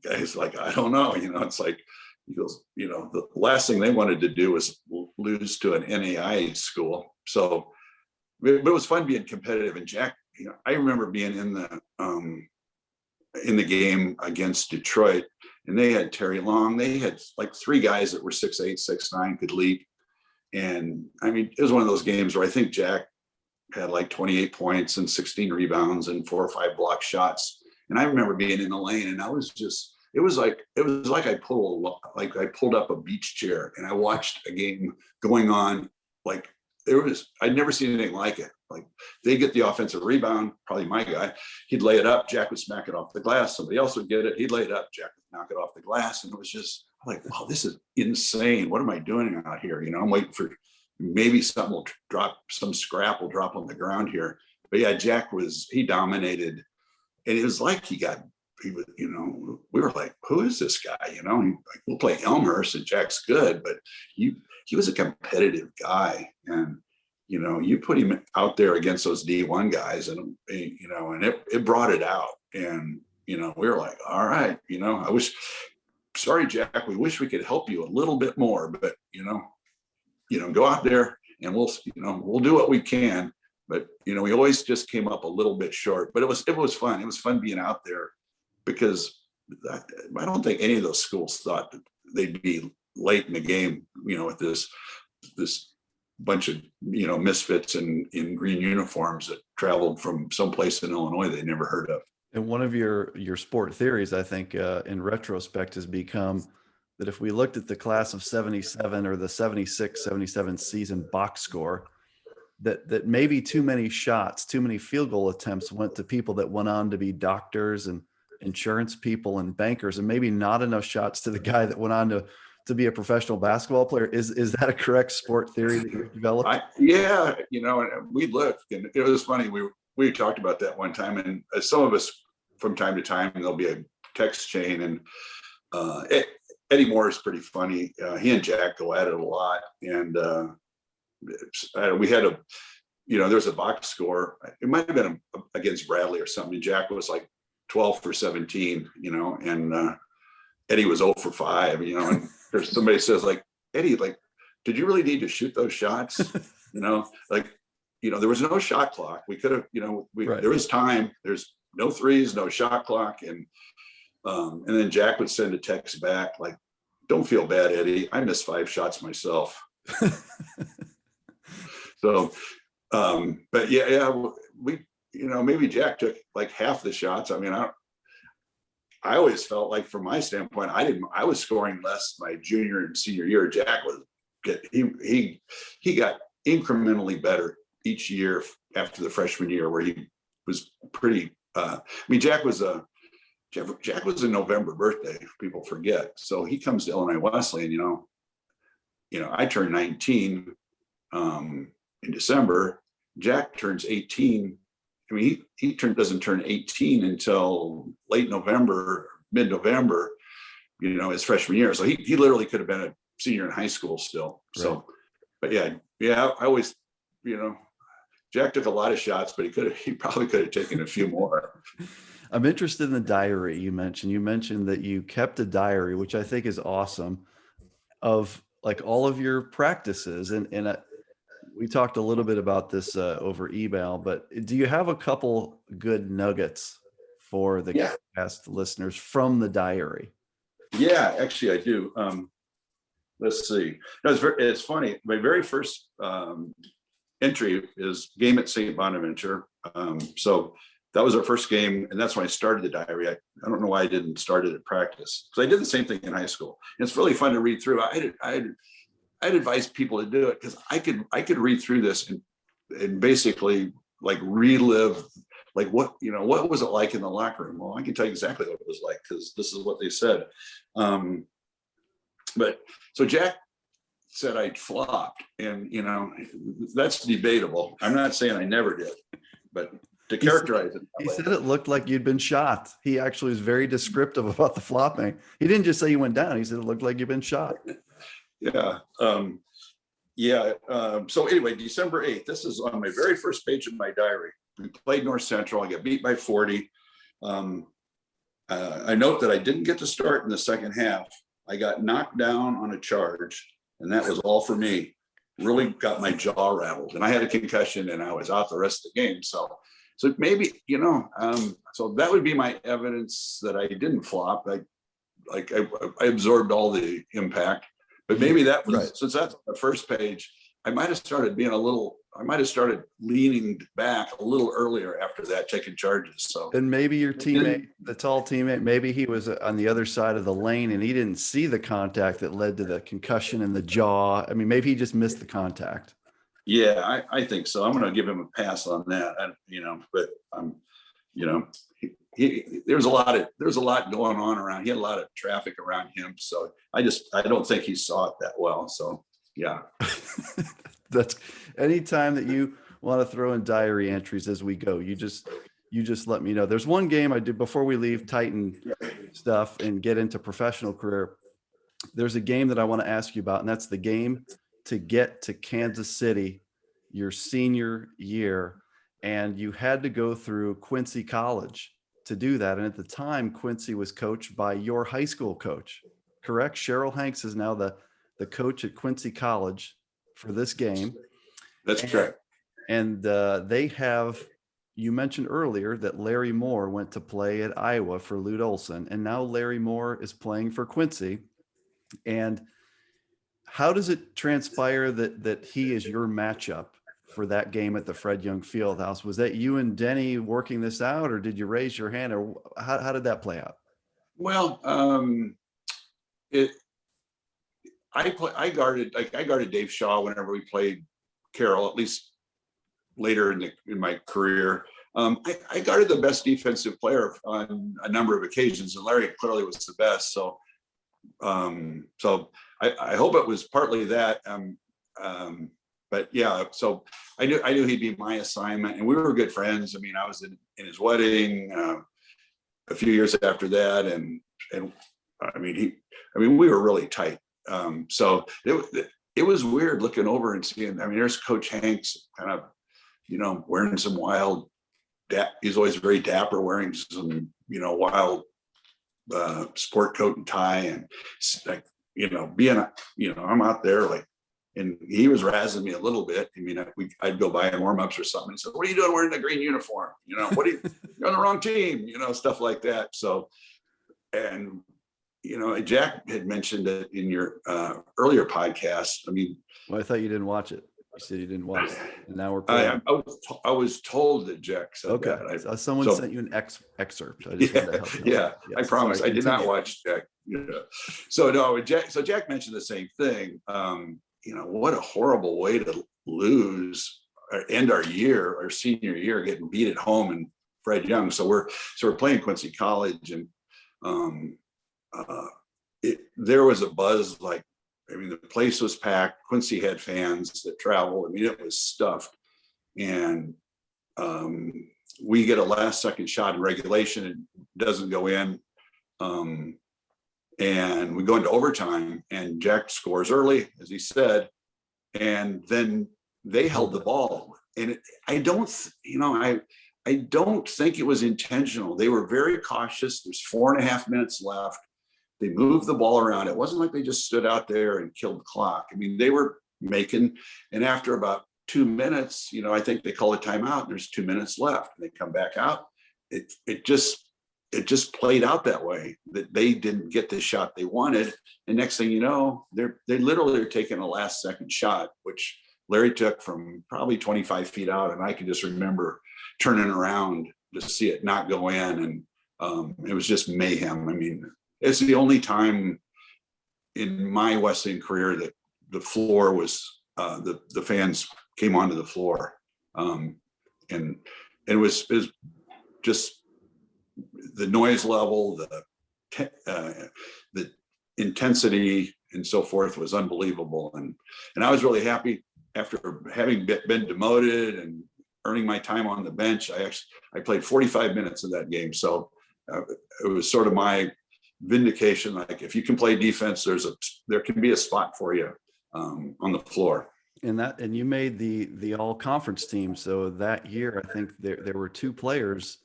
Guy's like, "I don't know." You know, it's like, he goes, you know, the last thing they wanted to do was lose to an NAIA school. So, but it was fun being competitive. And Jack, you know, I remember being in the game against Detroit, and they had Terry Long. They had like 3 guys that were 6'8", 6'9", could leap. And I mean, it was one of those games where I think Jack had like 28 points and 16 rebounds and 4 or 5 block shots. And I remember being in the lane, and it was like I pulled up a beach chair and I watched a game going on. Like I'd never seen anything like it. Like they get the offensive rebound, probably my guy, he'd lay it up, Jack would smack it off the glass. Somebody else would get it, he'd lay it up, Jack would knock it off the glass. And it was just like, wow, this is insane. What am I doing out here? I'm waiting for maybe something will drop, some scrap will drop on the ground here. But yeah, Jack he dominated. And it was like he was, we were like, who is this guy? Like, we'll play Elmhurst and Jack's good, but he was a competitive guy. And, you put him out there against those D1 guys and, and it brought it out. And, we were like, all right, sorry, Jack, we wish we could help you a little bit more, but, go out there and we'll do what we can. But, we always just came up a little bit short, but it was fun. It was fun being out there because I don't think any of those schools thought that they'd be late in the game, with this bunch of, misfits in green uniforms that traveled from someplace in Illinois they never heard of. And one of your sport theories, I think, in retrospect has become that if we looked at the class of 77 or the 76, 77 season box score, that maybe too many shots, too many field goal attempts went to people that went on to be doctors and insurance people and bankers, and maybe not enough shots to the guy that went on to be a professional basketball player. Is that a correct sport theory that you've developed? Yeah, and we looked, and it was funny. We talked about that one time, and some of us from time to time, there'll be a text chain, and Eddie Moore is pretty funny. He and Jack go at it a lot, and we had there's a box score. It might have been against Bradley or something. Jack was like 12 for 17, and Eddie was 0 for 5, and there's somebody says like, Eddie, like, did you really need to shoot those shots? There was no shot clock. We could have, Right. There was time. There's no threes, no shot clock. And then Jack would send a text back like, don't feel bad, Eddie. I missed 5 shots myself. So, but yeah, we, maybe Jack took like half the shots. I mean, I always felt like from my standpoint, I was scoring less my junior and senior year. Jack he got incrementally better each year after the freshman year, where he was pretty, Jack was a November birthday, people forget. So he comes to Illinois Wesleyan, I turned 19 in December. Jack turns 18. I mean, he doesn't turn 18 until late November, mid-November, his freshman year. So he literally could have been a senior in high school still. Right. So, but yeah, I always, Jack took a lot of shots, but he probably could have taken a few more. I'm interested in the diary you mentioned. You mentioned that you kept a diary, which I think is awesome, of like all of your practices. And we talked a little bit about this over email, but do you have a couple good nuggets for the past listeners from the diary? Yeah, actually I do. Let's see. No, it's funny. My very first entry is game at St. Bonaventure. So that was our first game, and that's when I started the diary. I don't know why I didn't start it at practice, because I did the same thing in high school. And it's really fun to read through. I'd advise people to do it, because I could read through this and basically like relive like what was it like in the locker room. Well, I can tell you exactly what it was like, because this is what they said. But so Jack said I'd flopped, and that's debatable. I'm not saying I never did, but to characterize it, he said it looked like you'd been shot. He actually was very descriptive about the flopping. He didn't just say you went down. He said it looked like you'd been shot. Yeah. So anyway, December 8th, this is on my very first page of my diary. We played North Central. I got beat by 40. I note that I didn't get to start in the second half. I got knocked down on a charge, and that was all for me. Really got my jaw rattled, and I had a concussion, and I was out the rest of the game. So maybe, so that would be my evidence that I didn't flop. I absorbed all the impact. But maybe that was, since that's on the first page, I might have started leaning back a little earlier after that, taking charges. So, and maybe your teammate, the tall teammate, maybe he was on the other side of the lane and he didn't see the contact that led to the concussion in the jaw. I mean, maybe he just missed the contact. yeah, I think so. I'm going to give him a pass on that. But there's a lot going on around. He had a lot of traffic around him, so I don't think he saw it that well. So yeah. That's anytime that you want to throw in diary entries as we go, you just let me know. There's one game I did before we leave Titan stuff and get into professional career. There's a game that I want to ask you about, and that's the game to get to Kansas City your senior year. And you had to go through Quincy College to do that. And at the time, Quincy was coached by your high school coach, correct? Cheryl Hanks is now the coach at Quincy College for this game. That's correct. And they have, you mentioned earlier that Larry Moore went to play at Iowa for Lute Olson, and now Larry Moore is playing for Quincy. And how does it transpire that he is your matchup for that game at the Fred Young Fieldhouse? Was that you and Denny working this out, or did you raise your hand, or how did that play out? Well, I guarded Dave Shaw whenever we played Carroll, at least later in my career. I guarded the best defensive player on a number of occasions, and Larry clearly was the best. So I hope it was partly that. But yeah, so I knew he'd be my assignment, and we were good friends. I mean, I was in his wedding a few years after that, and we were really tight. So it was weird looking over and seeing. I mean, there's Coach Hanks, kind of, wearing some wild. He's always very dapper, wearing some wild sport coat and tie, and like being I'm out there like. And he was razzing me a little bit. I mean, I'd go by in warm-ups or something. He said, "What are you doing wearing the green uniform? You're on the wrong team," stuff like that. So, and, Jack had mentioned it in your earlier podcast. I mean, well, I thought you didn't watch it. You said you didn't watch it. And now we're playing. I was told that Jack said that. Someone sent you an excerpt. I just wanted to help you. Yeah, I promise. I did not watch Jack. So no, Jack mentioned the same thing. What a horrible way to lose or end our senior year, getting beat at home in Fred Young. So we're playing Quincy College, and there was a buzz. The place was packed. Quincy had fans that traveled. I mean, it was stuffed, and we get a last-second shot in regulation. It doesn't go in. And we go into overtime, and Jack scores early, as he said, and then they held the ball. And I don't think it was intentional. They were very cautious. There's 4.5 minutes left. They moved the ball around. It wasn't like they just stood out there and killed the clock. I mean, they were making, and after about 2 minutes, I think they call a timeout, and there's 2 minutes left, and they come back out. It just played out that way, that they didn't get the shot they wanted. And next thing you know, they literally are taking a last second shot, which Larry took from probably 25 feet out. And I can just remember turning around to see it not go in. And it was just mayhem. I mean, it's the only time in my Wesleyan career that the floor was, the fans came onto the floor. And it was just, the noise level, the intensity, and so forth was unbelievable. And I was really happy after having been demoted and earning my time on the bench. I played 45 minutes of that game. So it was sort of my vindication. Like, if you can play defense, there can be a spot for you on the floor. And you made the all conference team. So that year, I think there were 2 players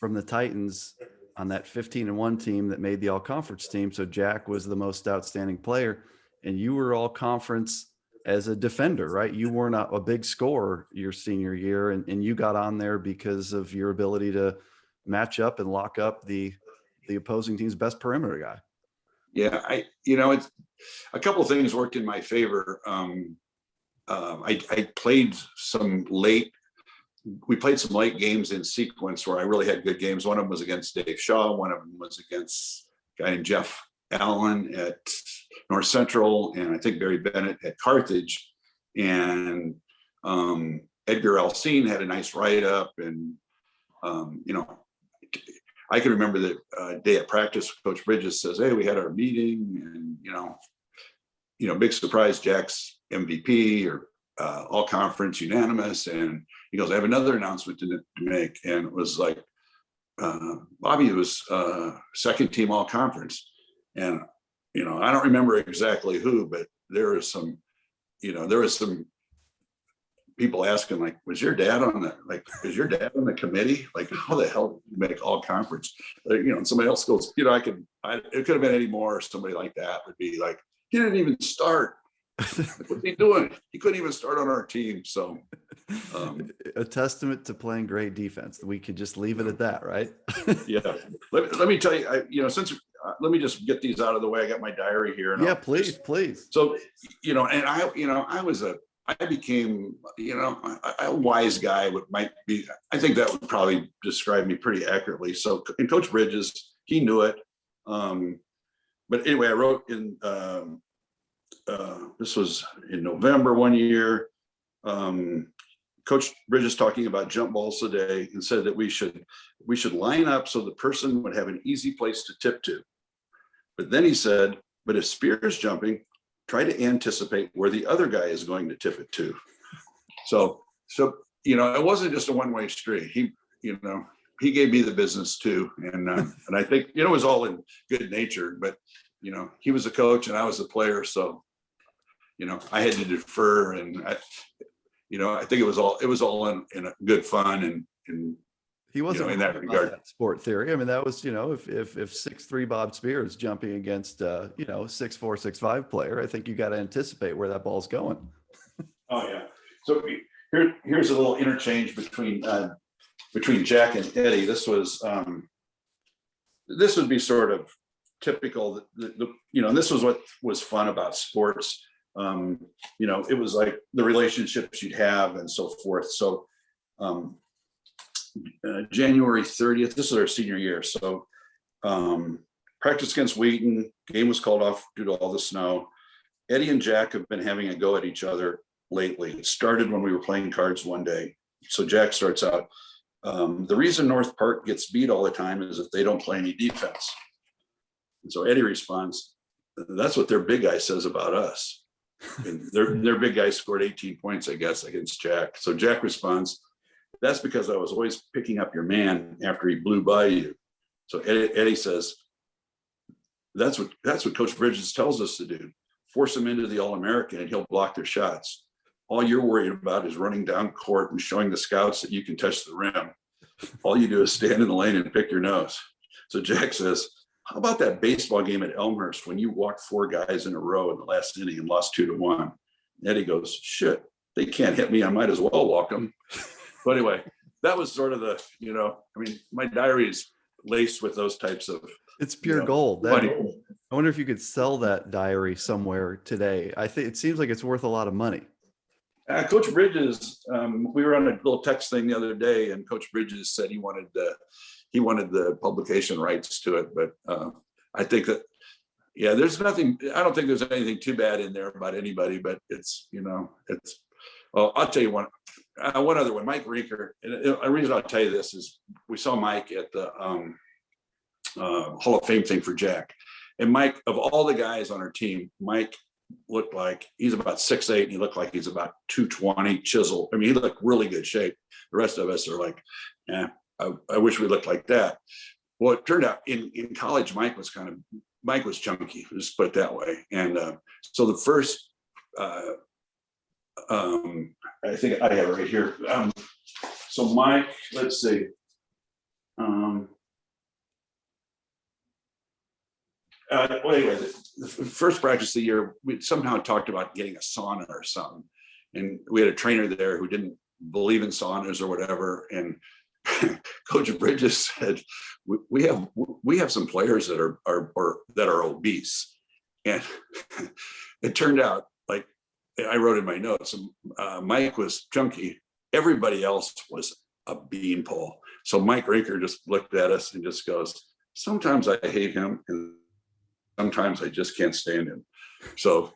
from the Titans on that 15-1 team that made the all conference team. So Jack was the most outstanding player, and you were all conference as a defender, right? You weren't a big scorer your senior year, and you got on there because of your ability to match up and lock up the opposing team's best perimeter guy. Yeah, it's a couple of things worked in my favor. I played some late. We played some late games in sequence where I really had good games. One of them was against Dave Shaw. One of them was against a guy named Jeff Allen at North Central, and I think Barry Bennett at Carthage. And Edgar Alsene had a nice write-up, and I can remember the day at practice, Coach Bridges says, "Hey, we had our meeting, and big surprise, Jack's MVP or all conference unanimous." And he goes, "I have another announcement to make." And it was like, Bobby was second team all conference. And, I don't remember exactly who, but there was some people asking, like, was your dad on the committee? Like, how the hell did you make all conference? And somebody else goes, it could have been any more. Somebody like that would be like, he didn't even start. What's he doing? He couldn't even start on our team. So a testament to playing great defense. We could just leave it at that, right? Yeah. Let me tell you, let me just get these out of the way. I got my diary here. Yeah, please. So, and I became, a wise guy. I think that would probably describe me pretty accurately. So, and Coach Bridges, he knew it. But anyway, I wrote in, this was in November one year, Coach Bridges talking about jump balls today, and said that we should line up so the person would have an easy place to tip to. But then he said, but if Spear's jumping, try to anticipate where the other guy is going to tip it to. So it wasn't just a one-way street. He gave me the business too. And I think, it was all in good nature, but he was a coach and I was a player. So, I had to defer, and I think it was all in a good fun and he wasn't in that regard. That sport theory. I mean, that was, if 6'3" Bob Spears jumping against 6'4", 6'5" player, I think you got to anticipate where that ball's going. Oh yeah. So here's a little interchange between Jack and Eddie. This would be sort of typical, and this was what was fun about sports. It was like the relationships you'd have and so forth. So January 30th, this is our senior year. So practice against Wheaton, game was called off due to all the snow. Eddie and Jack have been having a go at each other lately. It started when we were playing cards one day. So Jack starts out, the reason North Park gets beat all the time is if they don't play any defense. And so Eddie responds, that's what their big guy says about us. And their big guy scored 18 points, I guess, against Jack. So Jack responds, that's because I was always picking up your man after he blew by you. So Eddie says, that's what Coach Bridges tells us to do. Force him into the All-American and he'll block their shots. All you're worried about is running down court and showing the scouts that you can touch the rim. All you do is stand in the lane and pick your nose. So Jack says, how about that baseball game at Elmhurst when you walked 4 guys in a row in the last inning and lost 2-1? Eddie goes, shit, they can't hit me. I might as well walk them. But anyway, that was sort of the, my diary is laced with those types of. It's pure gold. I wonder if you could sell that diary somewhere today. I think it seems like it's worth a lot of money. Coach Bridges, we were on a little text thing the other day, and Coach Bridges said he wanted the publication rights to it. But I think that, there's nothing. I don't think there's anything too bad in there about anybody. But it's. Well, I'll tell you one other one. Mike Rinker. And the reason I'll tell you this is we saw Mike at the Hall of Fame thing for Jack, and Mike, of all the guys on our team, Mike looked like he's about 6'8", and he looked like he's about 220, chiseled. I mean, he looked really good shape. The rest of us are like, I wish we looked like that. Well, it turned out in college, Mike was chunky, just put it that way. And so the first, I think I have it right here. So Mike, let's see. Anyway, the first practice of the year, we somehow talked about getting a sauna or something. And we had a trainer there who didn't believe in saunas or whatever. And Coach Bridges said, we have some players that are obese. And it turned out, like, I wrote in my notes, Mike was chunky. Everybody else was a beanpole. So Mike Rinker just looked at us and just goes, sometimes I hate him and sometimes I just can't stand him. So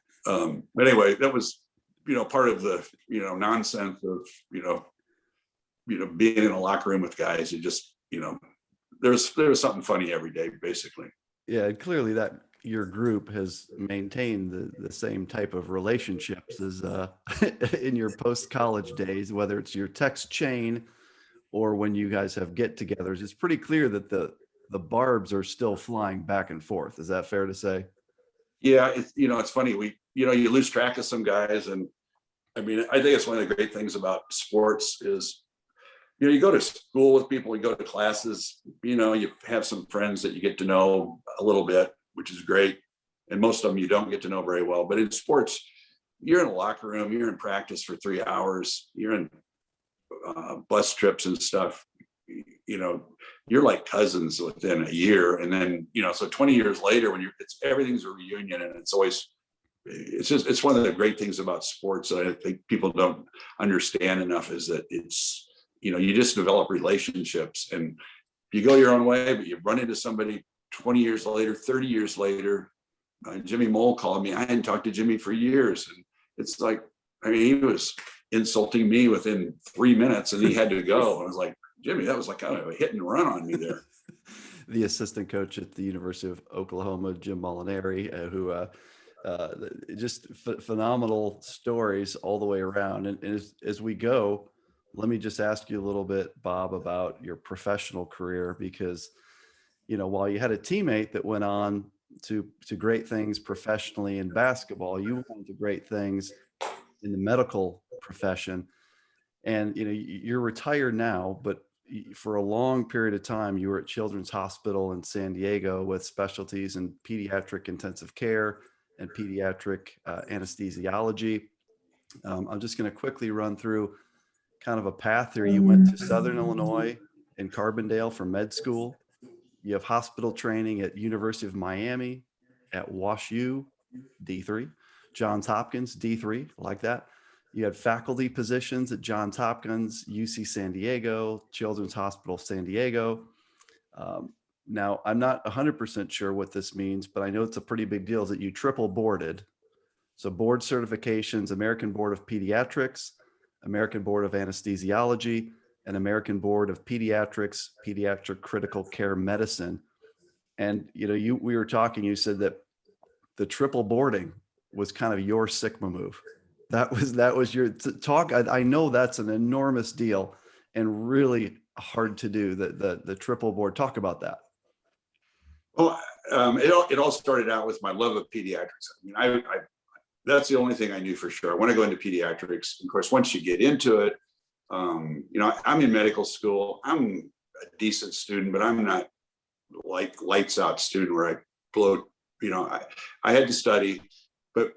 anyway, that was, part of the, nonsense of, being in a locker room with guys. You just, there was something funny every day, basically. Yeah, clearly that your group has maintained the same type of relationships as in your post-college days, whether it's your text chain or when you guys have get-togethers. It's pretty clear that the barbs are still flying back and forth. Is that fair to say? Yeah, it's funny. You lose track of some guys, and I mean, I think it's one of the great things about sports is, you go to school with people, you go to classes, you have some friends that you get to know a little bit, which is great. And most of them you don't get to know very well. But in sports, you're in a locker room, you're in practice for 3 hours, you're in bus trips and stuff. You're like cousins within a year. And then, so 20 years later, when everything's a reunion, and it's one of the great things about sports that I think people don't understand enough, is that it's, you just develop relationships, and you go your own way, but you run into somebody 20 years later, 30 years later. Jimmy Mole called me. I hadn't talked to Jimmy for years. And it's like, he was insulting me within 3 minutes and he had to go. I was like, Jimmy, that was like kind of a hit and run on me there. The assistant coach at the University of Oklahoma, Jim Molinari, who just phenomenal stories all the way around. And as we go, let me just ask you a little bit, Bob, about your professional career, because, while you had a teammate that went on to great things professionally in basketball, you went on to great things in the medical profession. And, you're retired now, but for a long period of time, you were at Children's Hospital in San Diego with specialties in pediatric intensive care and pediatric anesthesiology. I'm just going to quickly run through kind of a path here. You went to Southern Illinois in Carbondale for med school. You have hospital training at University of Miami, at WashU, D3, Johns Hopkins, D3, like that. You had faculty positions at Johns Hopkins, UC San Diego, Children's Hospital San Diego. Now, I'm not 100% sure what this means, but I know it's a pretty big deal, is that you triple boarded. So board certifications, American Board of Pediatrics, American Board of Anesthesiology, and American Board of Pediatrics, Pediatric Critical Care Medicine. And, we were talking, you said that the triple boarding was kind of your Sikma move. That was your talk. I know that's an enormous deal and really hard to do, the triple board. Talk about that. Well, it all started out with my love of pediatrics. I that's the only thing I knew for sure. I want to go into pediatrics. Of course, once you get into it, I'm in medical school. I'm a decent student, but I'm not like lights out student where I blow. I had to study, but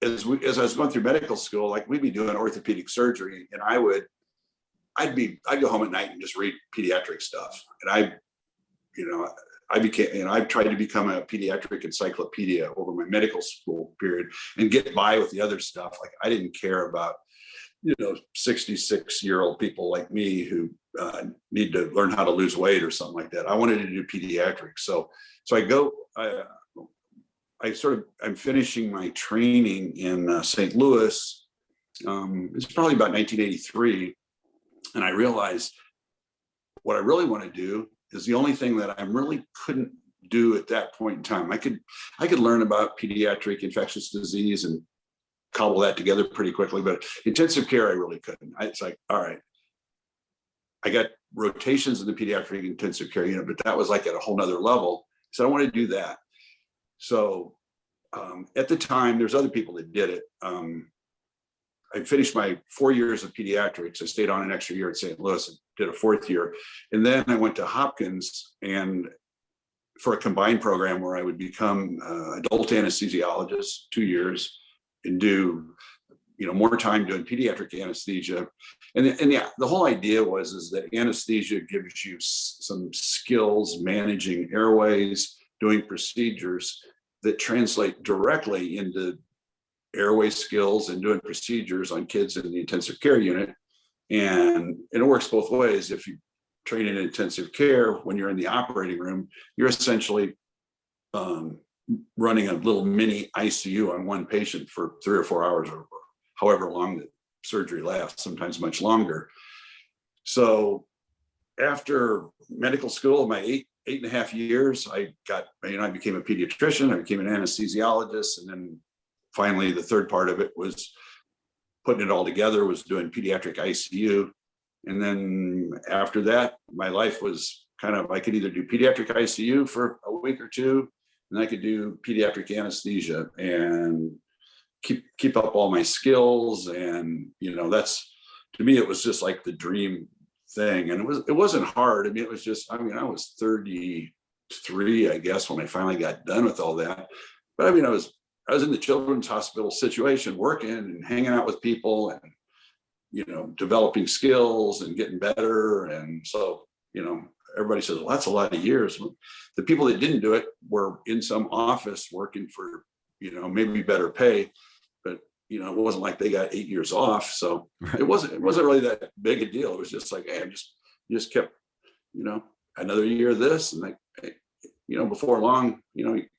as I was going through medical school, like we'd be doing orthopedic surgery, and I'd go home at night and just read pediatric stuff, and I tried to become a pediatric encyclopedia over my medical school period and get by with the other stuff. Like I didn't care about, 66-year-old people like me who need to learn how to lose weight or something like that. I wanted to do pediatrics. So I'm finishing my training in St. Louis. It's probably about 1983. And I realized what I really want to do is the only thing that I really couldn't do at that point in time. I could learn about pediatric infectious disease and cobble that together pretty quickly, but intensive care, I really couldn't. It's like, all right, I got rotations in the pediatric intensive care unit, but that was like at a whole nother level. So I want to do that. So at the time, there's other people that did it. I finished my 4 years of pediatrics. I stayed on an extra year at St. Louis and did a 4th year. And then I went to Hopkins and for a combined program where I would become adult anesthesiologist 2 years and do, more time doing pediatric anesthesia. And the whole idea is that anesthesia gives you some skills managing airways, doing procedures that translate directly into airway skills and doing procedures on kids in the intensive care unit. And it works both ways. If you train in intensive care, when you're in the operating room, you're essentially running a little mini ICU on one patient for 3 or 4 hours, or however long the surgery lasts, sometimes much longer. So after medical school, my eight and a half years, I became a pediatrician, I became an anesthesiologist. And then finally, the third part of it was putting it all together, was doing pediatric ICU. And then after that, my life was kind of, I could either do pediatric ICU for a week or two, and I could do pediatric anesthesia and keep up all my skills. And, that's, to me, it was just like the dream thing. And it wasn't hard. I mean, it was just, I was 33, I guess, when I finally got done with all that. But I was in the children's hospital situation, working and hanging out with people and, developing skills and getting better. And so, everybody says, well, that's a lot of years. The people that didn't do it were in some office working for, maybe better pay, but, it wasn't like they got 8 years off. So it wasn't really that big a deal. It was just like, hey, you just kept, another year of this. And before long, you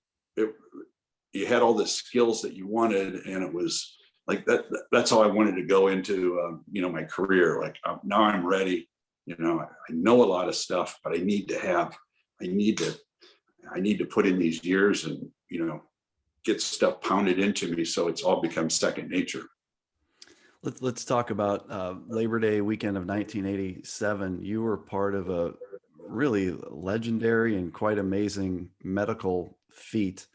had all the skills that you wanted. And it was like that's how I wanted to go into, my career. Like now I'm ready. I know a lot of stuff, but I need to put in these years and, get stuff pounded into me. So it's all become second nature. Let's talk about Labor Day weekend of 1987. You were part of a really legendary and quite amazing medical feat.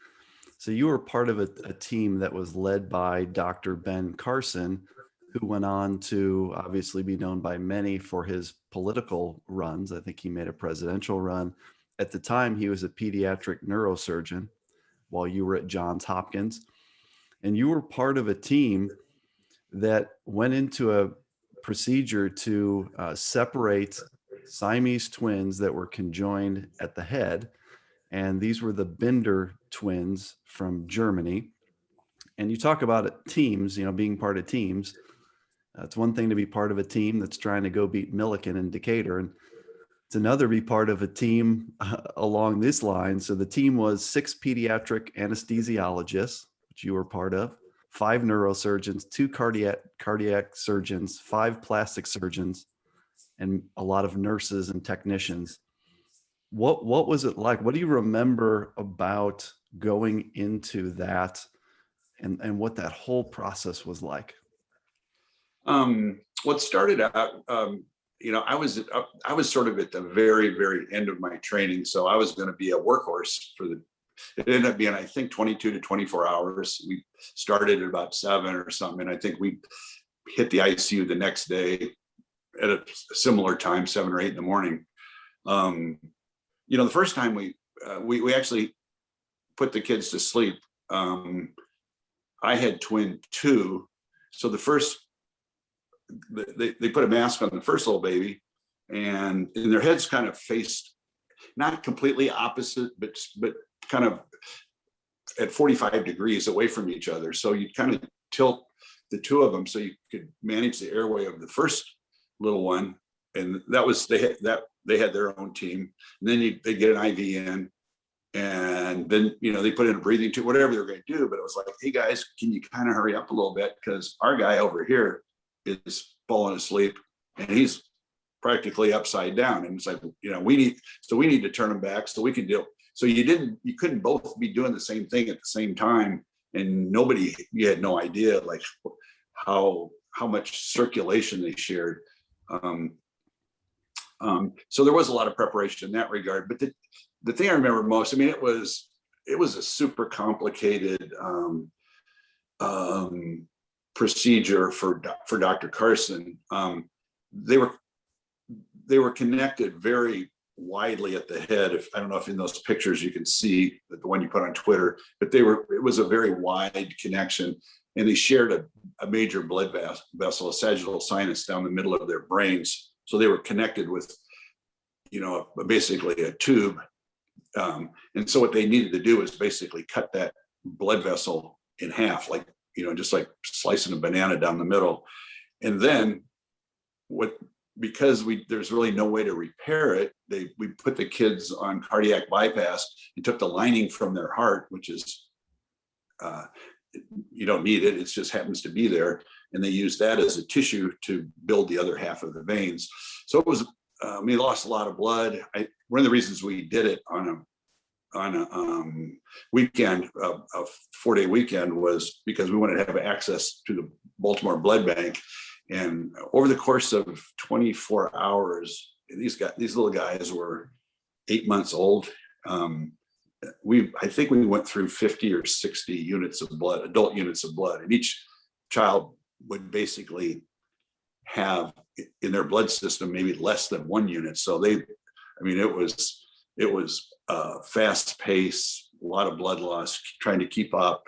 So you were part of a team that was led by Dr. Ben Carson, who went on to obviously be known by many for his political runs. I think he made a presidential run. At the time, he was a pediatric neurosurgeon while you were at Johns Hopkins. And you were part of a team that went into a procedure to separate Siamese twins that were conjoined at the head. And these were the Binder twins from Germany. And you talk about it, teams, being part of teams. It's one thing to be part of a team that's trying to go beat Milliken in Decatur. And it's another to be part of a team along this line. So the team was 6 pediatric anesthesiologists, which you were part of, 5 neurosurgeons, 2 cardiac surgeons, 5 plastic surgeons, and a lot of nurses and technicians. What was it like? What do you remember about going into that and what that whole process was like? What started out, I was sort of at the very, very end of my training. So I was going to be a workhorse it ended up being, I think, 22 to 24 hours. We started at about 7 or something. And I think we hit the ICU the next day at a similar time, 7 or 8 in the morning. The first time we actually put the kids to sleep. I had twin 2. So the first, they put a mask on the first little baby, and their heads kind of faced not completely opposite, but kind of at 45 degrees away from each other. So you kind of tilt the 2 of them so you could manage the airway of the first little one. And that was, they had their own team. And then they get an IV in, and then, they put in a breathing tube, whatever they were going to do. But it was like, hey guys, can you kind of hurry up a little bit? Because our guy over here is falling asleep and he's practically upside down. And it's like, we need to turn him back so we can deal. So you couldn't both be doing the same thing at the same time. And you had no idea like how much circulation they shared. So there was a lot of preparation in that regard. But the thing I remember most, it was a super complicated procedure for Dr. Carson. They were connected very widely at the head. I don't know if in those pictures you can see the one you put on Twitter, but it was a very wide connection, and they shared a major blood vessel, a sagittal sinus down the middle of their brains. So they were connected with, basically a tube. And so what they needed to do is basically cut that blood vessel in half, like, just like slicing a banana down the middle. And then because there's really no way to repair it, we put the kids on cardiac bypass and took the lining from their heart, which is, you don't need it. It just happens to be there. And they used that as a tissue to build the other half of the veins. So it was, we lost a lot of blood. One of the reasons we did it on a weekend, a 4-day weekend, was because we wanted to have access to the Baltimore Blood Bank. And over the course of 24 hours, these little guys were 8 months old. I think we went through 50 or 60 units of blood, adult units of blood, and each child would basically have in their blood system maybe less than 1 unit. So it was fast pace, a lot of blood loss, trying to keep up.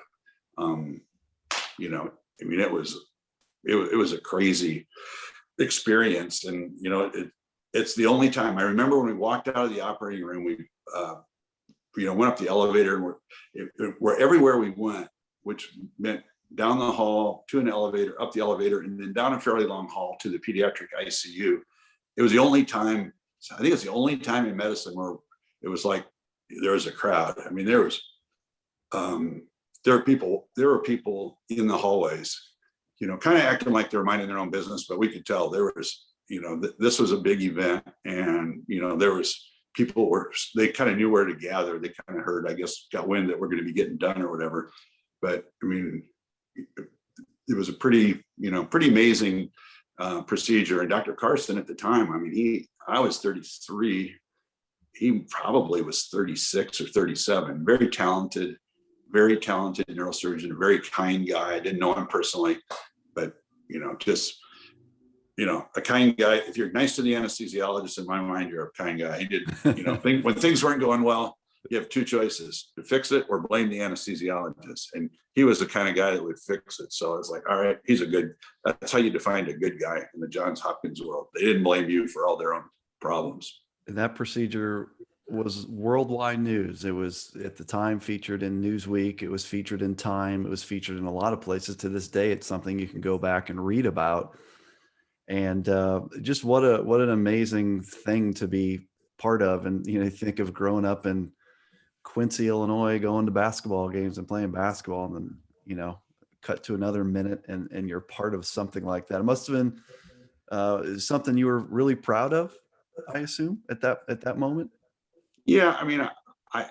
It was a crazy experience. And, it's the only time I remember when we walked out of the operating room, we, went up the elevator, and we're everywhere we went, which meant down the hall to an elevator, up the elevator, and then down a fairly long hall to the pediatric ICU. It was the only time, I think it's the only time in medicine where it was like there was a crowd. I mean, there were people in the hallways, kind of acting like they're minding their own business, but we could tell there was, this was a big event, and, there was they kind of knew where to gather. They kind of heard, I guess, got wind that we're going to be getting done or whatever. But I mean, it was a pretty amazing procedure. And Dr. Carson at the time, I mean, I was 33. He probably was 36 or 37. Very talented neurosurgeon, a very kind guy. I didn't know him personally, but a kind guy. If you're nice to the anesthesiologist, in my mind, you're a kind guy. He did, when things weren't going well, you have two choices: to fix it or blame the anesthesiologist. And he was the kind of guy that would fix it. So it's like, all right, that's how you define a good guy in the Johns Hopkins world. They didn't blame you for all their own problems. And that procedure was worldwide news. It was at the time featured in Newsweek. It was featured in Time. It was featured in a lot of places. To this day, it's something you can go back and read about. And just what an amazing thing to be part of. And, think of growing up in Quincy, Illinois, going to basketball games and playing basketball, and then, cut to another minute and you're part of something like that. It must have been something you were really proud of, I assume, at that moment. Yeah. I mean, I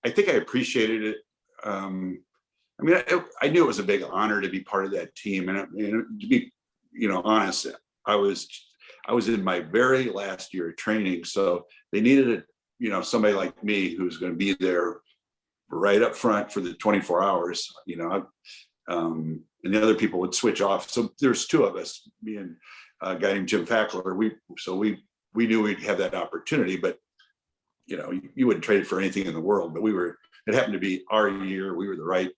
think I appreciated it. I knew it was a big honor to be part of that team, and to be, honest, I was in my very last year of training, so they needed somebody like me who's going to be there right up front for the 24 hours, and the other people would switch off. So there's two of us, me and a guy named Jim Fackler. We knew we'd have that opportunity, but you wouldn't trade it for anything in the world. But it happened to be our year. We were the right,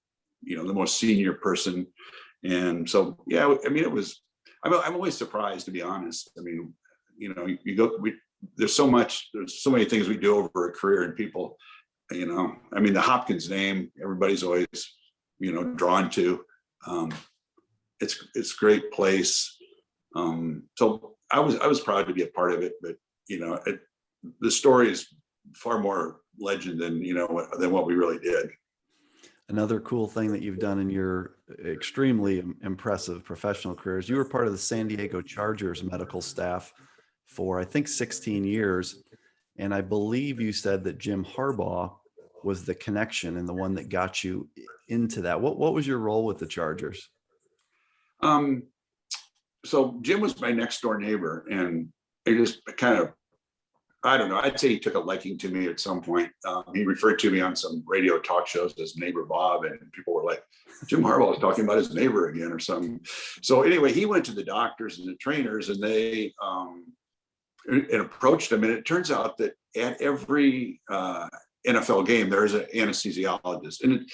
the most senior person, and so yeah. I mean, I'm always surprised, to be honest. I mean, there's so many things we do over a career, and people, I mean, the Hopkins name, everybody's always, drawn to. It's a great place. So I was proud to be a part of it, but the story is far more legend than what we really did. Another cool thing that you've done in your extremely impressive professional career is you were part of the San Diego Chargers medical staff for, I think, 16 years. And I believe you said that Jim Harbaugh was the connection and the one that got you into that. What was your role with the Chargers? So Jim was my next door neighbor, and it just kind of, I don't know, I'd say he took a liking to me at some point. He referred to me on some radio talk shows as Neighbor Bob, and people were like, Jim Harbaugh was talking about his neighbor again or something. So anyway, he went to the doctors and the trainers, and they approached him. And it turns out that at every NFL game, there is an anesthesiologist. And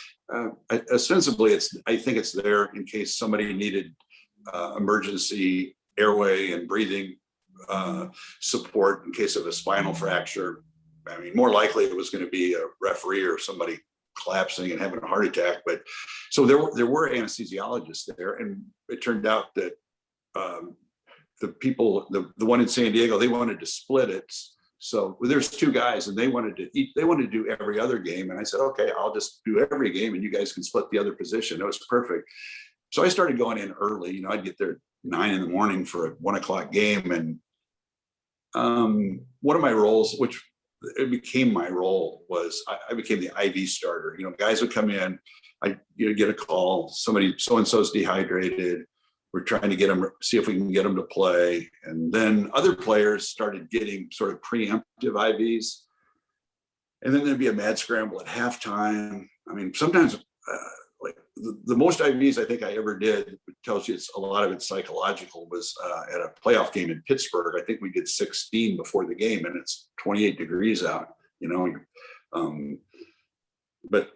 ostensibly, I think it's there in case somebody needed emergency airway and breathing support in case of a spinal fracture. I mean, more likely it was going to be a referee or somebody collapsing and having a heart attack. But so there were anesthesiologists there, and it turned out that the people, the one in San Diego, they wanted to split it. So there's two guys, and they wanted to do every other game. And I said, okay, I'll just do every game, and you guys can split the other position. It was perfect. So I started going in early. I'd get there at 9 a.m. for a 1 o'clock game. And one of my roles, which it became my role, was I became the IV starter. Guys would come in, I get a call, somebody, so-and-so's dehydrated. We're trying to see if we can get them to play. And then other players started getting sort of preemptive IVs. And then there'd be a mad scramble at halftime. I mean, sometimes like the most IVs I think I ever did, which tells you a lot of it's psychological, was at a playoff game in Pittsburgh. I think we did 16 before the game, and it's 28 degrees out, but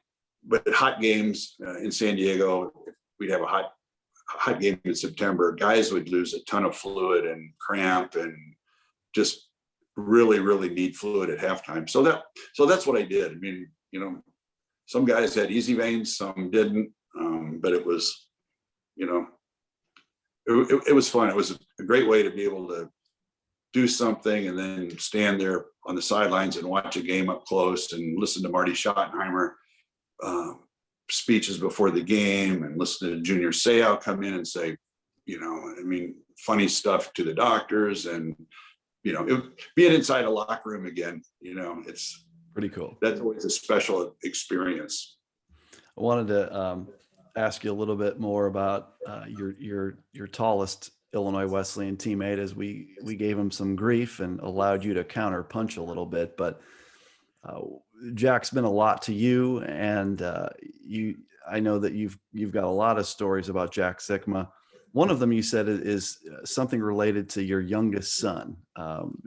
hot games in San Diego, we'd have a hot game in September, guys would lose a ton of fluid and cramp and just really, really need fluid at halftime. So that's what I did. I mean, some guys had easy veins, some didn't, but it was, it was fun. It was a great way to be able to do something and then stand there on the sidelines and watch a game up close and listen to Marty Schottenheimer speeches before the game, and listen to Junior Seau come in and say, funny stuff to the doctors, and being inside a locker room again, it's pretty cool. That's always a special experience. I wanted to ask you a little bit more about your tallest Illinois Wesleyan teammate, as we gave him some grief and allowed you to counter punch a little bit, but Jack's been a lot to you, and I know that you've got a lot of stories about Jack Sikma. One of them you said is something related to your youngest son.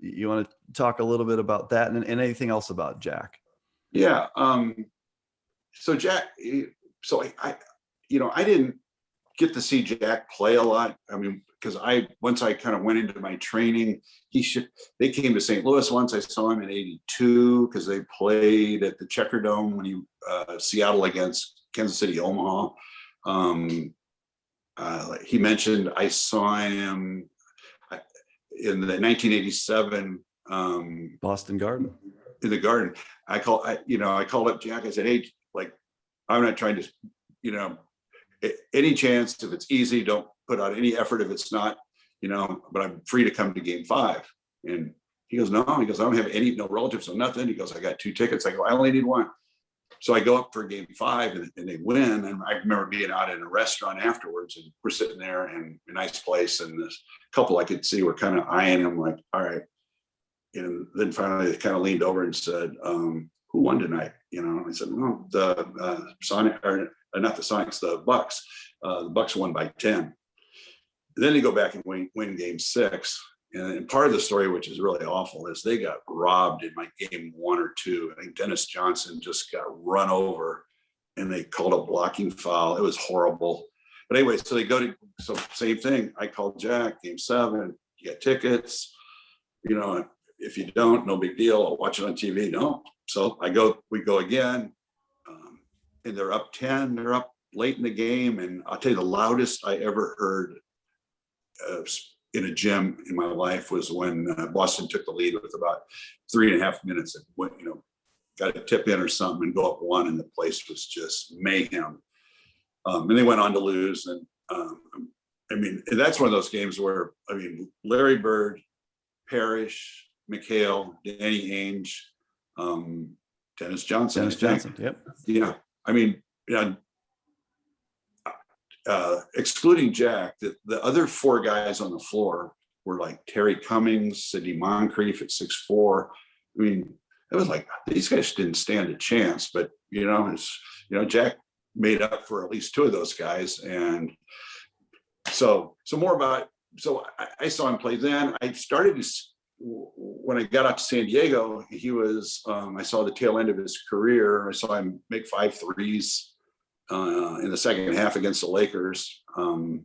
You want to talk a little bit about that and anything else about Jack? Yeah. So Jack, I didn't get to see Jack play a lot. I mean, because once I kind of went into my training, they came to St. Louis once. I saw him in '82 because they played at the Checker Dome when Seattle against Kansas City, Omaha. He mentioned I saw him in the 1987 Boston Garden. In the Garden. I called up Jack. I said, hey, I'm not trying to, any chance, if it's easy, don't put out any effort if it's not, but I'm free to come to game 5. And he goes, no, I don't have no relatives or nothing. He goes, I got 2 tickets. I go, I only need 1. So I go up for game 5 and they win. And I remember being out in a restaurant afterwards, and we're sitting there in a nice place. And this couple I could see were kind of eyeing him like, all right. And then finally they kind of leaned over and said, who won tonight? I said, no, the Sonic, or not the Sonics, the Bucks. The Bucks won by 10. And then they go back and win game 6. And part of the story, which is really awful, is they got robbed in game 1 or 2. I think Dennis Johnson just got run over, and they called a blocking foul. It was horrible. But anyway, so same thing. I called Jack, game 7, you got tickets. If you don't, no big deal. I'll watch it on TV. No. So we go again, and they're up 10. They're up late in the game. And I'll tell you, the loudest I ever heard in a gym in my life was when Boston took the lead with about 3.5 minutes. And got a tip in or something and go up 1, and the place was just mayhem. And they went on to lose. And that's one of those games where, Larry Bird, Parrish, McHale, Danny Ainge, Dennis Johnson. Yep. Yeah. Excluding Jack, the other 4 guys on the floor were like Terry Cummings, Sidney Moncrief at 6'4". It was like, these guys didn't stand a chance, but Jack made up for at least 2 of those guys. And so I saw him play then. I started when I got out to San Diego, he was, I saw the tail end of his career. I saw him make 5 threes in the second half against the Lakers. And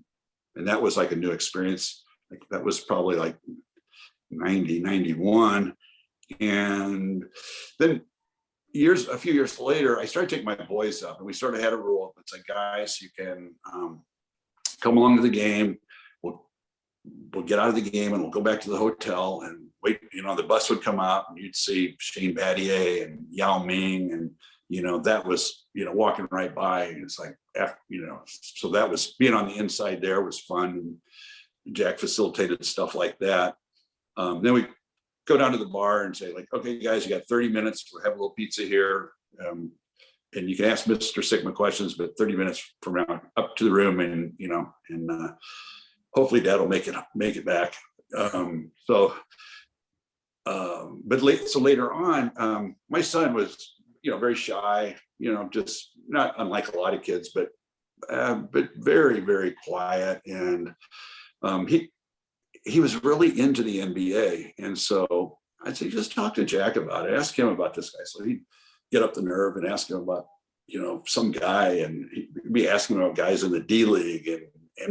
that was like a new experience. That was probably like 90, 91. And then, a few years later, I started taking my boys up, and we sort of had a rule. It's like, guys, you can come along to the game. We'll get out of the game and we'll go back to the hotel and wait. The bus would come out and you'd see Shane Battier and Yao Ming, and that was walking right by. And it's like, so that was being on the inside there was fun. And Jack facilitated stuff like that. Then we go down to the bar and say, like, okay, guys, you got 30 minutes. We'll have a little pizza here. And you can ask Mr. Sikma questions, but 30 minutes from now up to the room, and hopefully Dad will make it back. But later on, my son was, very shy, just not unlike a lot of kids, but very, very quiet. And he was really into the NBA. And so I'd say, just talk to Jack about it. Ask him about this guy. So he'd get up the nerve and ask him about, some guy, and he'd be asking about guys in the D League and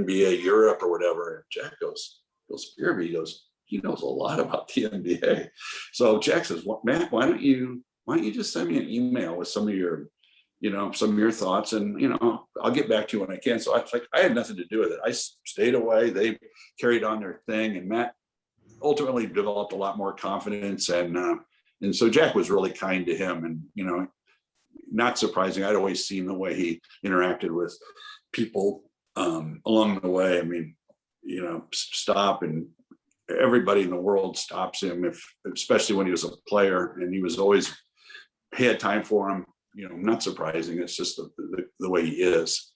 NBA Europe or whatever. And Jack goes, he goes, he knows a lot about the NBA. So Jack says, well, Matt, why don't you just send me an email with some of your thoughts, and I'll get back to you when I can. So I had nothing to do with it. I stayed away. They carried on their thing, and Matt ultimately developed a lot more confidence, and so Jack was really kind to him, and not surprising. I'd always seen the way he interacted with people along the way. I mean, stop, and everybody in the world stops him, especially when he was a player, and he was always had time for him. Not surprising. It's just the way he is.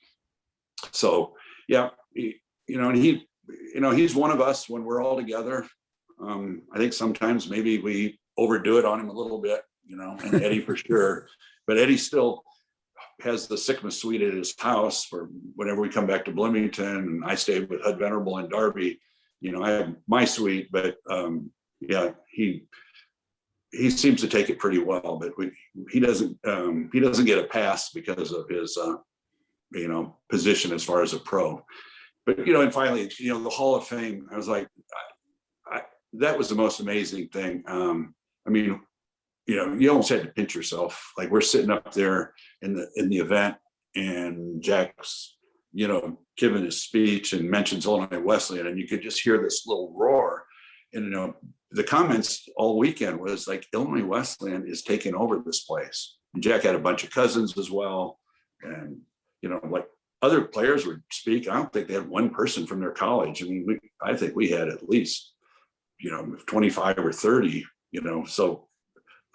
So yeah, and he's one of us when we're all together. I think sometimes maybe we overdo it on him a little bit, and Eddie for sure. But Eddie still has the Sikma suite at his house for whenever we come back to Bloomington, and I stay with Hud Venerable and Darby. I have my suite, but yeah, he seems to take it pretty well. But he doesn't get a pass because of his position as far as a pro. But and finally, the Hall of Fame, I was like, that was the most amazing thing. I mean, you almost had to pinch yourself. Like, we're sitting up there in the event, and Jack's, giving his speech and mentions Illinois Wesleyan, and you could just hear this little roar. And the comments all weekend was like, Illinois Wesleyan is taking over this place. And Jack had a bunch of cousins as well, and like other players would speak. I don't think they had one person from their college. I mean, I think we had at least 25 or 30. So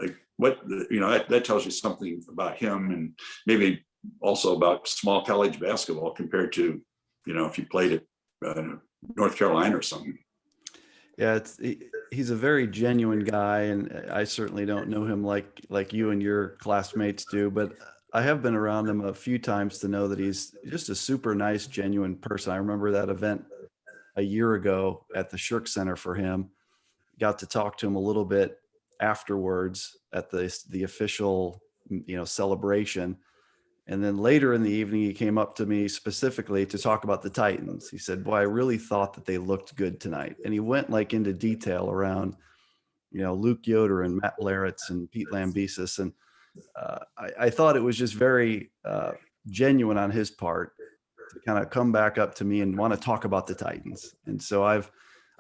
like, what that tells you something about him, and maybe also about small college basketball compared to if you played at North Carolina or something. Yeah, he's a very genuine guy, and I certainly don't know him like you and your classmates do, but I have been around him a few times to know that he's just a super nice, genuine person. I remember that event a year ago at the Shirk Center for him. Got to talk to him a little bit afterwards at the official celebration. And then later in the evening, he came up to me specifically to talk about the Titans. He said, boy, I really thought that they looked good tonight. And he went into detail around, Luke Yoder and Matt Laritz and Pete Lambesis. And I thought it was just very genuine on his part to kind of come back up to me and want to talk about the Titans. And so I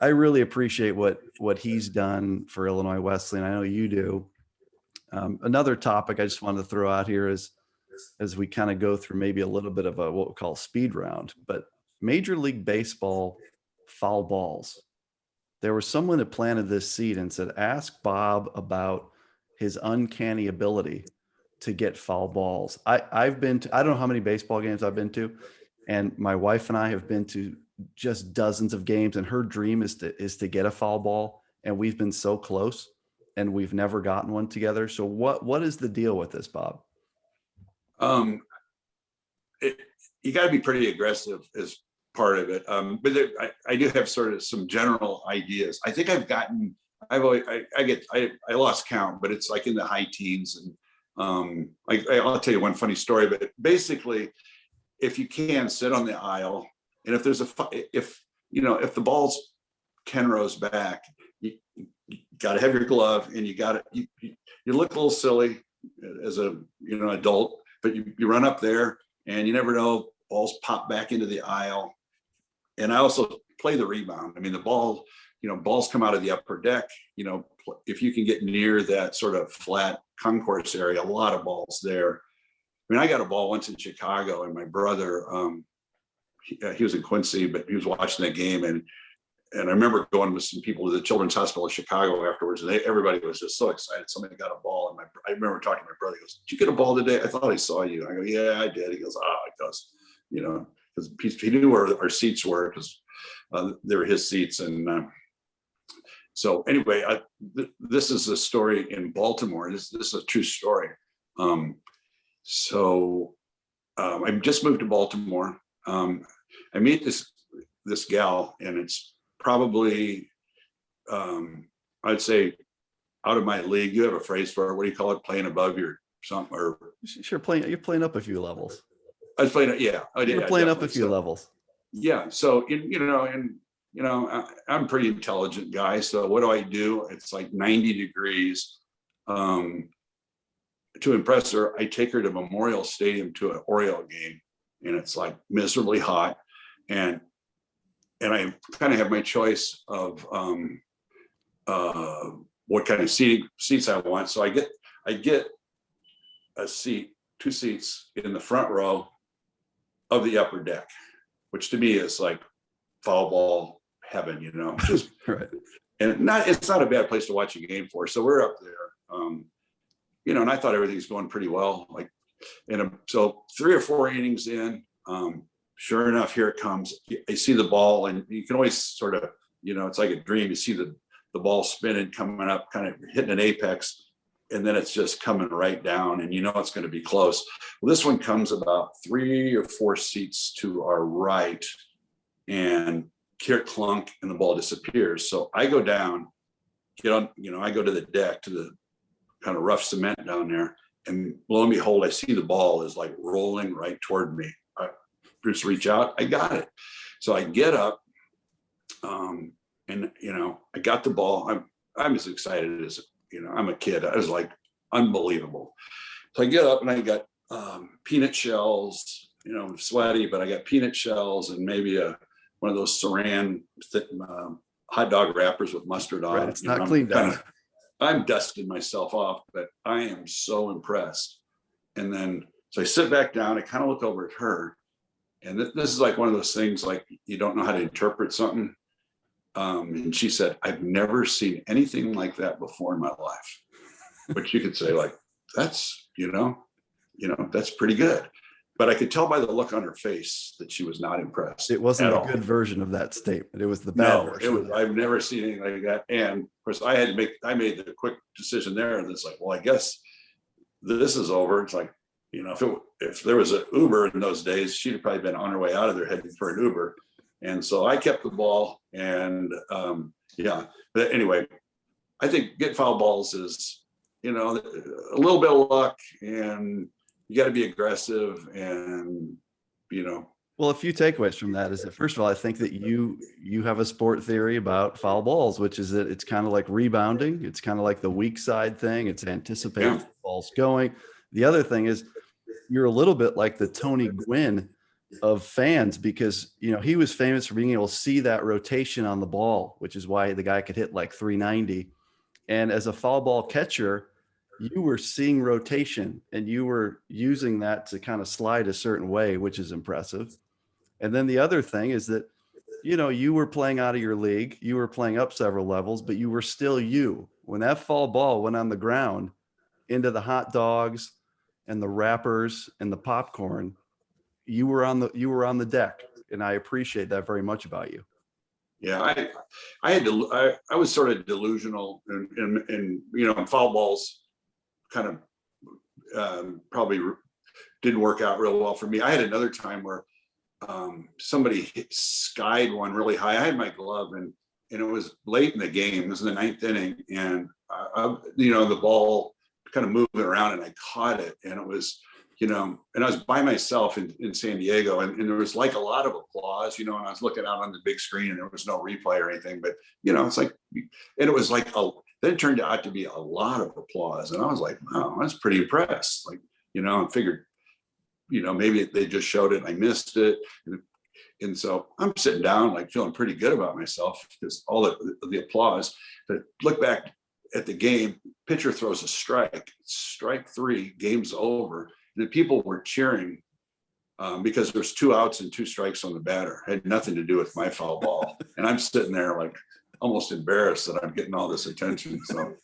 really appreciate what he's done for Illinois Wesleyan. I know you do. Another topic I just wanted to throw out here is, as we kind of go through maybe a little bit of what we call speed round, but Major League Baseball foul balls. There was someone that planted this seed and said, ask Bob about his uncanny ability to get foul balls. I've been to, I don't know how many baseball games I've been to, and my wife and I have been to just dozens of games, and her dream is to get a foul ball. And we've been so close, and we've never gotten one together. So what is the deal with this, Bob? You got to be pretty aggressive as part of it. But I do have sort of some general ideas. I think I lost count, but it's like in the high teens. And I'll tell you one funny story, but basically, if you can sit on the aisle, and if the ball's 10 rows back, you got to have your glove, and you look a little silly as a, adult, but you run up there and you never know, balls pop back into the aisle. And I also play the rebound. I mean, the ball, balls come out of the upper deck, if you can get near that sort of flat concourse area, a lot of balls there. I mean, I got a ball once in Chicago, and my brother, he was in Quincy, but he was watching that game, and I remember going with some people to the Children's Hospital of Chicago afterwards, and everybody was just so excited. Somebody got a ball, and I remember talking to my brother. He goes, "Did you get a ball today? I thought I saw you." I go, "Yeah, I did." He goes, because he knew where our seats were, because they were his seats, and so anyway, this is a story in Baltimore. This is a true story. I just moved to Baltimore. I meet this gal, and it's probably, I'd say, out of my league. You have a phrase for it. What do you call it? Playing above your something, or Sure, you're playing up a few levels. I was playing. Yeah, I did. You're playing up a few levels. Yeah. So I'm a pretty intelligent guy. So what do? It's like 90 degrees. To impress her, I take her to Memorial Stadium to an Oriole game, and it's like miserably hot, and I kind of have my choice of what kind of seats I want. So I get a seat, 2 seats in the front row of the upper deck, which to me is like foul ball heaven, just right. And it's not a bad place to watch a game for. So we're up there. And I thought everything's going pretty well. So 3 or 4 innings in, sure enough, here it comes. I see the ball, and you can always sort of, it's like a dream. You see the ball spinning, coming up, kind of hitting an apex, and then it's just coming right down, and it's going to be close. Well, this one comes about 3 or 4 seats to our right, and hear it clunk, and the ball disappears. So I go down, get on, I go to the deck, to the kind of rough cement down there, and lo and behold, I see the ball is like rolling right toward me. I just reach out, I got it. So I get up, and I got the ball. I'm as excited as, I'm a kid. I was like, unbelievable. So I get up, and I got peanut shells, sweaty, but I got peanut shells and maybe one of those saran hot dog wrappers with mustard on. Right, it's not cleaned up. I'm dusting myself off, but I am so impressed. And then, so I sit back down, I kind of look over at her, and this is like one of those things, like you don't know how to interpret something. And she said, "I've never seen anything like that before in my life." Which you could say, like, that's, that's pretty good. But I could tell by the look on her face that she was not impressed. It wasn't a good version of that statement. It was the bad version. I've never seen anything like that. And of course, I made the quick decision there. And it's like, well, I guess this is over. It's like, if there was an Uber in those days, she'd have probably been on her way out of there heading for an Uber. And so I kept the ball, and But anyway, I think getting foul balls is, a little bit of luck, and you got to be aggressive, and Well, a few takeaways from that is that, first of all, I think that you have a sport theory about foul balls, which is that it's kind of like rebounding. It's kind of like the weak side thing. It's anticipating the ball's going. The other thing is you're a little bit like the Tony Gwynn of fans, because he was famous for being able to see that rotation on the ball, which is why the guy could hit like 390. And as a foul ball catcher, you were seeing rotation, and you were using that to kind of slide a certain way, which is impressive. And then the other thing is that, you were playing out of your league, you were playing up several levels, but you were still you. When that foul ball went on the ground into the hot dogs and the wrappers and the popcorn, you were on the deck. And I appreciate that very much about you. Yeah, I was sort of delusional, and foul balls kind of probably didn't work out real well for me. I had another time where somebody skied one really high. I had my glove, and it was late in the game. It was in the 9th inning, and the ball kind of moving around, and I caught it, and it was, and I was by myself in San Diego, and there was like a lot of applause, and I was looking out on the big screen, and there was no replay or anything, but it's like, and it was like then it turned out to be a lot of applause. And I was like, wow, I was pretty impressed. Like, I figured, maybe they just showed it and I missed it. And so I'm sitting down, like feeling pretty good about myself because all the applause. But look back at the game, pitcher throws a strike 3, game's over. And the people were cheering because there's 2 outs and 2 strikes on the batter. It had nothing to do with my foul ball. And I'm sitting there like almost embarrassed that I'm getting all this attention. So.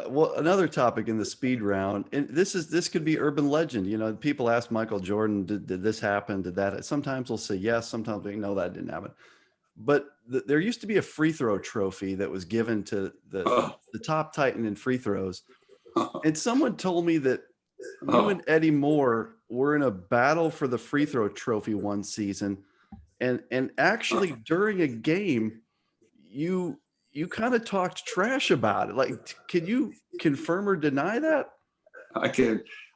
Well, another topic in the speed round, and this could be urban legend. People ask Michael Jordan, did this happen? Did that? Sometimes they'll say yes. Sometimes they know that didn't happen. But there used to be a free throw trophy that was given to the top Titan in free throws. And someone told me that you and Eddie Moore were in a battle for the free throw trophy one season. And actually during a game, you kind of talked trash about it. Like, can you confirm or deny that?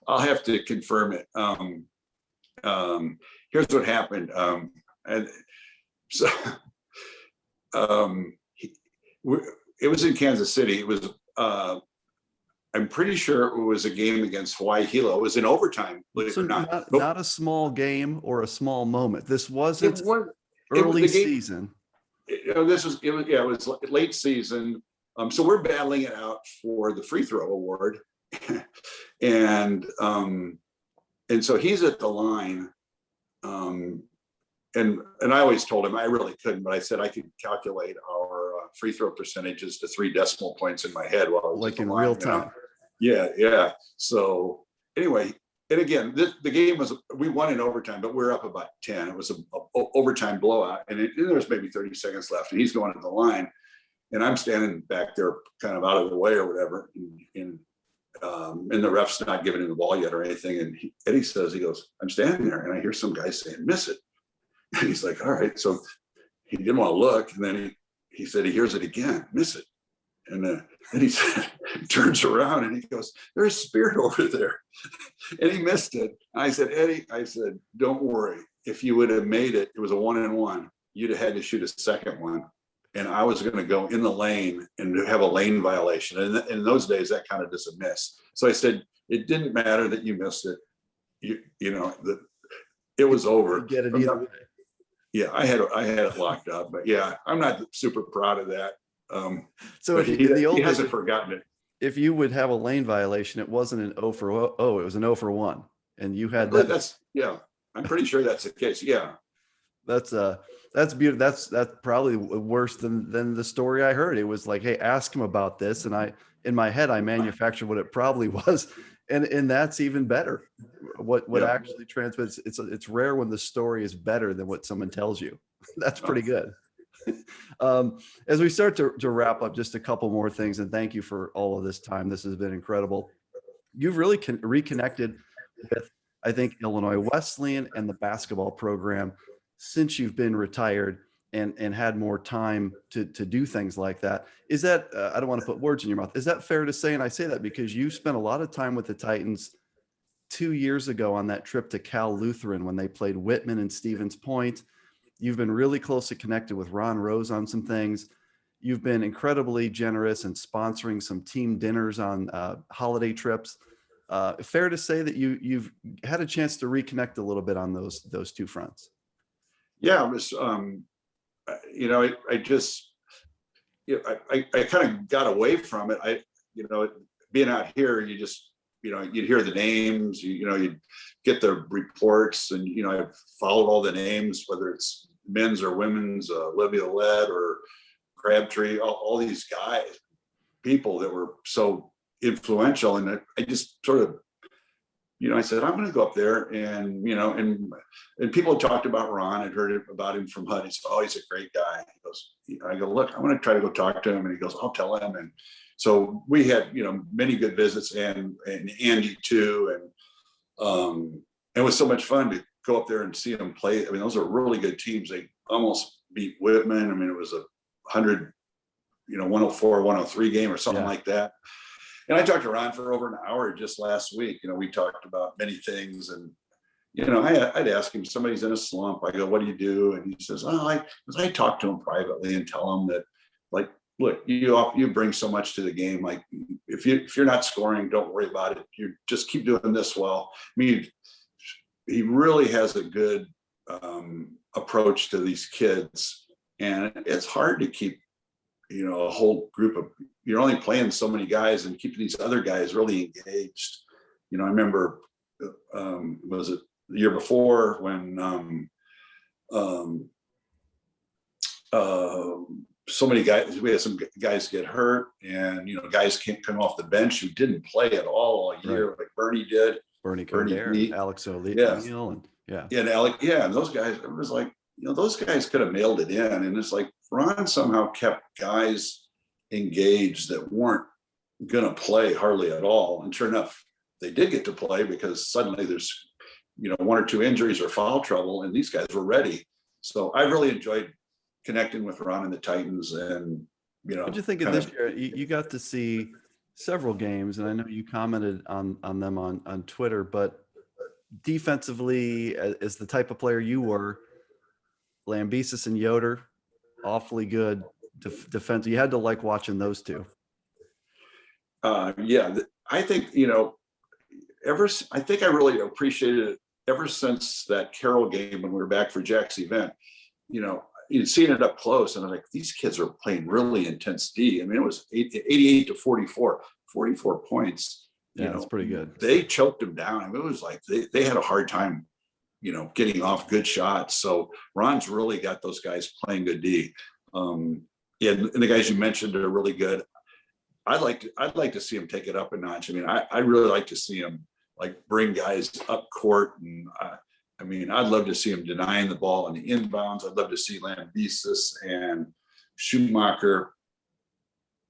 I'll have to confirm it. Here's what happened. And so it was in Kansas City. It was, I'm pretty sure it was a game against Hawaii Hilo. It was in overtime. So not a small game or a small moment. This wasn't early season. It was late season. So we're battling it out for the free throw award. and so he's at the line. And I always told him I really couldn't, but I said I could calculate our free throw percentages to 3 decimal points in my head while I was like in real time. Yeah. So anyway, and again, the game we won in overtime, but we're up about 10. It was an overtime blowout, and there was maybe 30 seconds left, and he's going to the line, and I'm standing back there, kind of out of the way or whatever, and the ref's not giving him the ball yet or anything. And Eddie says, he goes, I'm standing there, and I hear some guy saying, miss it. And he's like, all right. So he didn't want to look, and then he said he hears it again, miss it. And then he said, he turns around and he goes, there's Spirit over there. And he missed it. And I said, Eddie, don't worry. If you would have made it, it was a 1-and-1. You'd have had to shoot a second one. And I was going to go in the lane and have a lane violation. And in those days, that kind of just a miss. So I said, it didn't matter that you missed it. It was over. You get it either way. Yeah, I had it locked up. But yeah, I'm not super proud of that. So if he hasn't forgotten it. If you would have a lane violation, it wasn't an 0 for 0, it was an 0 for 1, and you had that. I'm pretty sure that's the case. Yeah, that's beautiful. That's probably worse than the story I heard. It was like, hey, ask him about this, and in my head I manufactured what it probably was, and that's even better. What actually transmits? It's rare when the story is better than what someone tells you. That's pretty good. As we start to wrap up, just a couple more things, and thank you for all of this time. This has been incredible. You've really reconnected with, I think, Illinois Wesleyan and the basketball program since you've been retired and had more time to do things like that. Is that, I don't want to put words in your mouth, is that fair to say? And I say that because you spent a lot of time with the Titans 2 years ago on that trip to Cal Lutheran when they played Whitman and Stevens Point. You've been really closely connected with Ron Rose on some things. You've been incredibly generous in sponsoring some team dinners on holiday trips. Fair to say that you've had a chance to reconnect a little bit on those two fronts. Yeah, it was. I kind of got away from it. Being out here, you just, you'd hear the names, you'd get the reports, and, I followed all the names, whether it's men's or women's, Olivia Lett or Crabtree, all these people that were so influential. And I just sort of, I said, I'm going to go up there and people had talked about Ron. I'd heard about him from HUD. He said, oh, he's a great guy. I go, look, I'm going to try to go talk to him. And he goes, I'll tell him. And so we had, many good visits, and Andy too. And it was so much fun to go up there and see them play. I mean, those are really good teams. They almost beat Whitman. I mean, it was 104, 103 game or something like that. And I talked to Ron for over an hour just last week. We talked about many things, and I'd ask him, somebody's in a slump. I go, what do you do? And he says, I talk to him privately and tell him that, like, look, you bring so much to the game. Like if you're not scoring, don't worry about it. You just keep doing this well. I mean, he really has a good approach to these kids, and it's hard to keep, a whole group of, you're only playing so many guys and keeping these other guys really engaged. I remember, was it the year before when so many guys, we had some guys get hurt, and guys can't come off the bench who didn't play at all year, right, like Bernie did. Bernie Codere, Alex O'Neill, yeah, and Alec, and those guys. It was like, those guys could have mailed it in, and it's like Ron somehow kept guys engaged that weren't going to play hardly at all, and sure enough, they did get to play because suddenly there's one or two injuries or foul trouble, and these guys were ready. So I really enjoyed connecting with Ron and the Titans, and what did you think of this year? You got to see several games, and I know you commented on them on Twitter, but defensively, as the type of player you were, Lambesis and Yoder, awfully good defense. You had to like watching those two. Yeah, I think I think I really appreciated it ever since that Carroll game when we were back for Jack's event. You'd seen it up close, and I was like, these kids are playing really intense D. I mean, it was 88 to 44 points. Yeah, that's pretty good. They choked them down. I mean, it was like they had a hard time, getting off good shots. So Ron's really got those guys playing good D. And the guys you mentioned are really good. I'd like to see him take it up a notch. I mean, I really like to see him like bring guys up court, and I mean, I'd love to see him denying the ball in the inbounds. I'd love to see Lambesis and Schumacher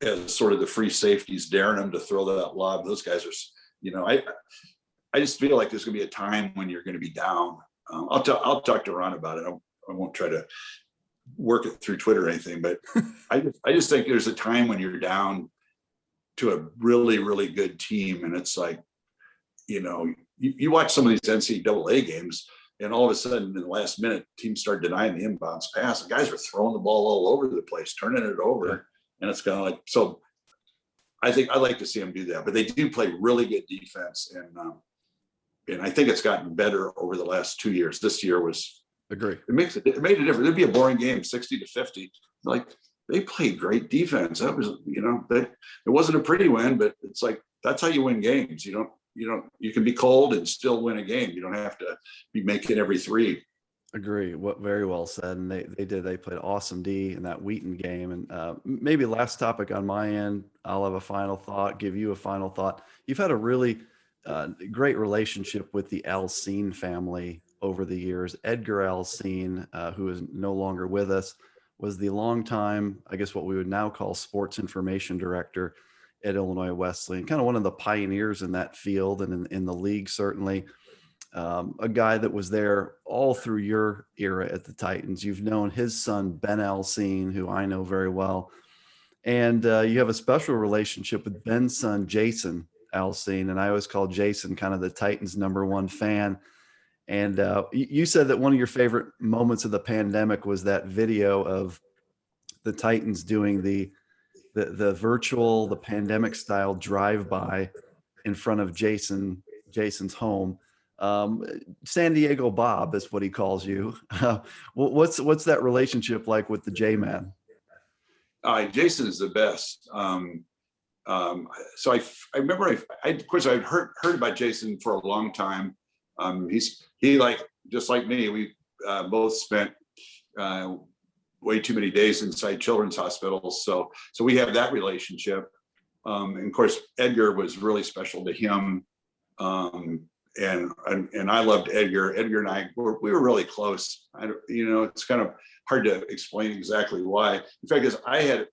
as sort of the free safeties, daring them to throw that lob. Those guys are, I just feel like there's going to be a time when you're going to be down. I'll talk to Ron about it. I won't try to work it through Twitter or anything, but I just think there's a time when you're down to a really, really good team, and it's like, you watch some of these NCAA games, and all of a sudden in the last minute, teams start denying the inbounds pass, and guys are throwing the ball all over the place, turning it over. Yeah. And it's kind of like, so I think I'd like to see them do that, but they do play really good defense. And I think it's gotten better over the last 2 years. This year was, agree. It made a difference. It'd be a boring game, 60 to 50. Like, they played great defense. That was, it wasn't a pretty win, but it's like, that's how you win games. You can be cold and still win a game. You don't have to be making every three. Agree. Very well said. And they played awesome D in that Wheaton game. And maybe last topic on my end, I'll have a final thought, give you a final thought. You've had a really great relationship with the Alsene family over the years. Edgar Alsene, who is no longer with us, was the longtime, I guess what we would now call sports information director at Illinois Wesleyan, kind of one of the pioneers in that field and in the league, certainly. A guy that was there all through your era at the Titans. You've known his son, Ben Alsene, who I know very well. And you have a special relationship with Ben's son, Jason Alsene. And I always call Jason kind of the Titans' #1 fan. And you said that one of your favorite moments of the pandemic was that video of the Titans doing the virtual, the pandemic style drive-by in front of Jason's home. San Diego Bob is what he calls you. What's that relationship like with the J-Man? Jason is the best. So I remember, of course, I'd heard about Jason for a long time. He like, just like me, we both spent way too many days inside children's hospitals. So we have that relationship. And of course, Edgar was really special to him. And I loved Edgar. Edgar and I we were really close. It's kind of hard to explain exactly why. In fact, I had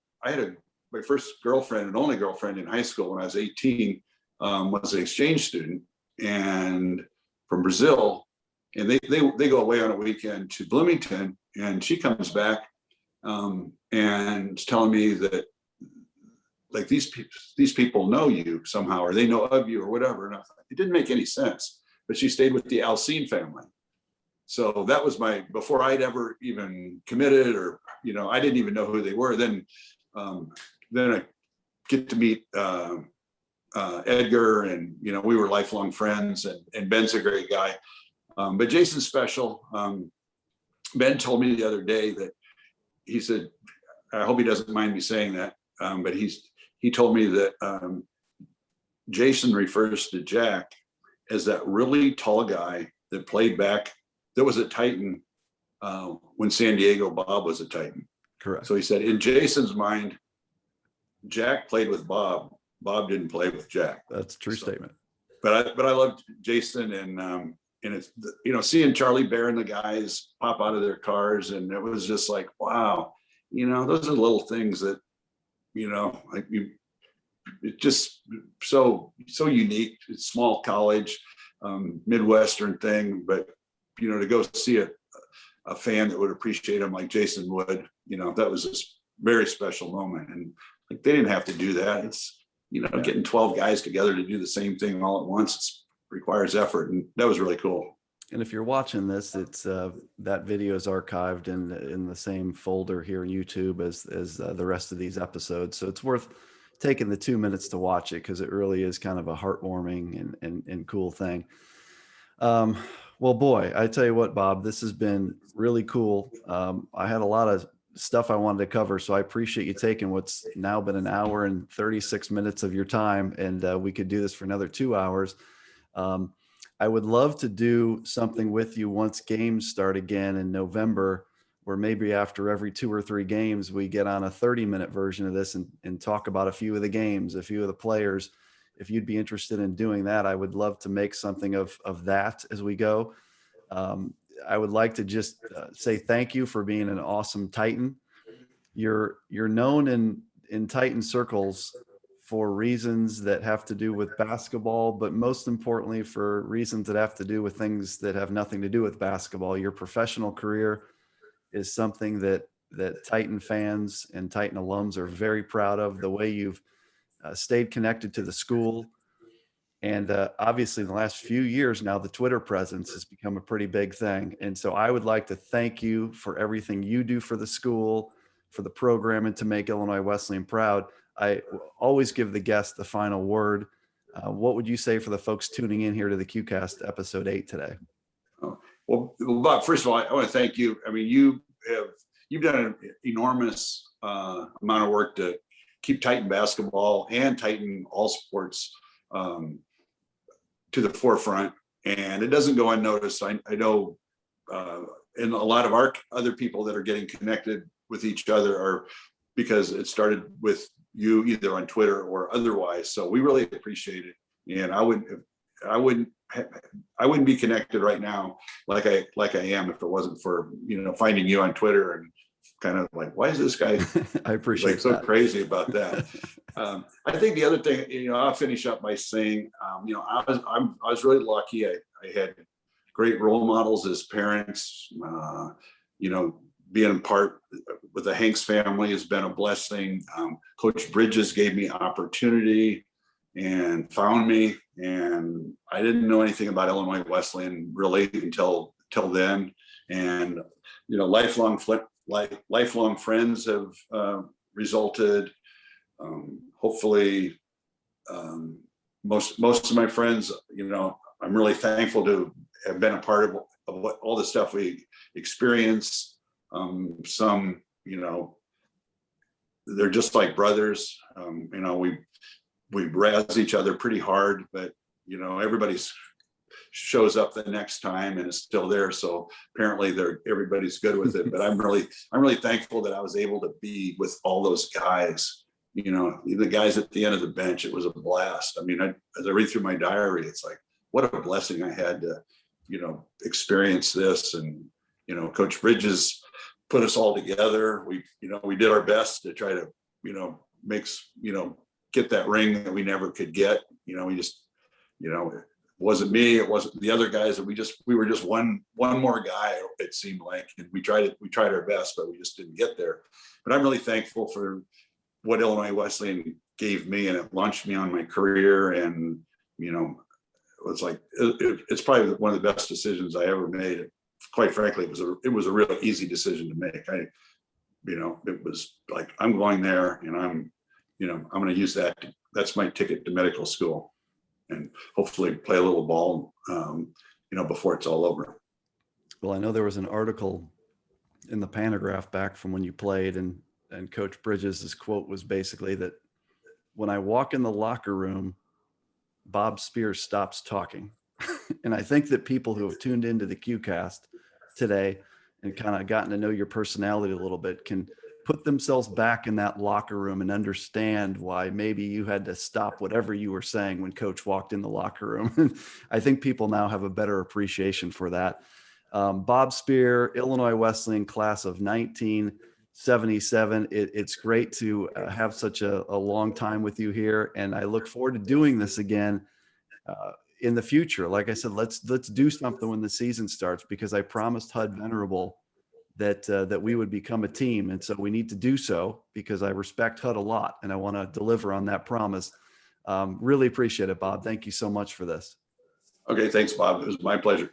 my first girlfriend and only girlfriend in high school when I was 18, was an exchange student and from Brazil, and they go away on a weekend to Bloomington, and she comes back and telling me that like these people know you somehow, or they know of you or whatever. And I thought, it didn't make any sense, but she stayed with the Alsene family. So that was before I'd ever even committed, or, I didn't even know who they were. Then Then I get to meet Edgar, and we were lifelong friends, and Ben's a great guy. But Jason's special. Ben told me the other day that he said, I hope he doesn't mind me saying that, but he told me that Jason refers to Jack as that really tall guy that played back, that was a Titan when San Diego Bob was a Titan. Correct. So he said, in Jason's mind, Jack played with Bob. Bob didn't play with Jack. That's a true statement. But I loved Jason, and it's seeing Charlie Bear and the guys pop out of their cars, and it was just like, wow, those are little things that it's just so unique. It's small college, Midwestern thing, but to go see a fan that would appreciate him like Jason would, that was a very special moment. And like, they didn't have to do that. It's getting 12 guys together to do the same thing all at once requires effort, and that was really cool. And if you're watching this, it's that video is archived in the same folder here on YouTube as the rest of these episodes. So it's worth taking the 2 minutes to watch it, because it really is kind of a heartwarming and cool thing. Well, boy, I tell you what, Bob, this has been really cool. I had a lot of stuff I wanted to cover, so I appreciate you taking what's now been an hour and 36 minutes of your time, and we could do this for another 2 hours. I would love to do something with you once games start again in November, where maybe after every 2 or 3 games, we get on a 30-minute version of this and talk about a few of the games, a few of the players. If you'd be interested in doing that, I would love to make something of that as we go. I would like to just say thank you for being an awesome Titan. You're known in Titan circles for reasons that have to do with basketball, but most importantly for reasons that have to do with things that have nothing to do with basketball. Your professional career is something that Titan fans and Titan alums are very proud of. The way you've stayed connected to the school. And obviously in the last few years now, the Twitter presence has become a pretty big thing. And so I would like to thank you for everything you do for the school, for the program, and to make Illinois Wesleyan proud. I always give the guest the final word. What would you say for the folks tuning in here to the QCast episode 8 today? Well, Bob, first of all, I want to thank you. I mean, you've done an enormous amount of work to keep Titan basketball and Titan all sports to the forefront, and it doesn't go unnoticed. I know, and a lot of our other people that are getting connected with each other are because it started with you either on Twitter or otherwise. So we really appreciate it, and I wouldn't be connected right now like I am if it wasn't for finding you on Twitter and kind of like, why is this guy I appreciate so crazy about that? I think the other thing, I'll finish up by saying, I was really lucky. I had great role models as parents. Being part with the Hanks family has been a blessing. Coach Bridges gave me opportunity and found me, and I didn't know anything about Illinois Wesleyan really until then. And lifelong friends have resulted. Hopefully, most of my friends, I'm really thankful to have been a part of what all the stuff we experience. Some, they're just like brothers. We razz each other pretty hard, but everybody shows up the next time and is still there. So apparently everybody's good with it. But I'm really thankful that I was able to be with all those guys. The guys at the end of the bench. It was a blast. I mean, as I read through my diary, it's like, what a blessing I had to, experience this. And Coach Bridges put us all together. We did our best to try to, get that ring that we never could get. We just, it wasn't me, it wasn't the other guys, that we were just one more guy, it seemed like, and we tried our best, but we just didn't get there. But I'm really thankful for what Illinois Wesleyan gave me, and it launched me on my career. And it's like it's probably one of the best decisions I ever made. Quite frankly, it was a real easy decision to make. it was like, I'm going there and I'm going to use that. That's my ticket to medical school, and hopefully play a little ball, before it's all over. Well, I know there was an article in the Panagraph back from when you played, and Coach Bridges' quote was basically that, when I walk in the locker room, Bob Spears stops talking. And I think that people who have tuned into the QCast today and kind of gotten to know your personality a little bit can put themselves back in that locker room and understand why maybe you had to stop whatever you were saying when Coach walked in the locker room. I think people now have a better appreciation for that. Bob Spear, Illinois Wesleyan, class of 1977. It's great to have such a long time with you here, and I look forward to doing this again in the future. Like I said, let's do something when the season starts, because I promised Hud Venerable that we would become a team, and so we need to do so, because I respect Hud a lot and I want to deliver on that promise. Really appreciate it, Bob. Thank you so much for this. Okay, thanks, Bob. It was my pleasure.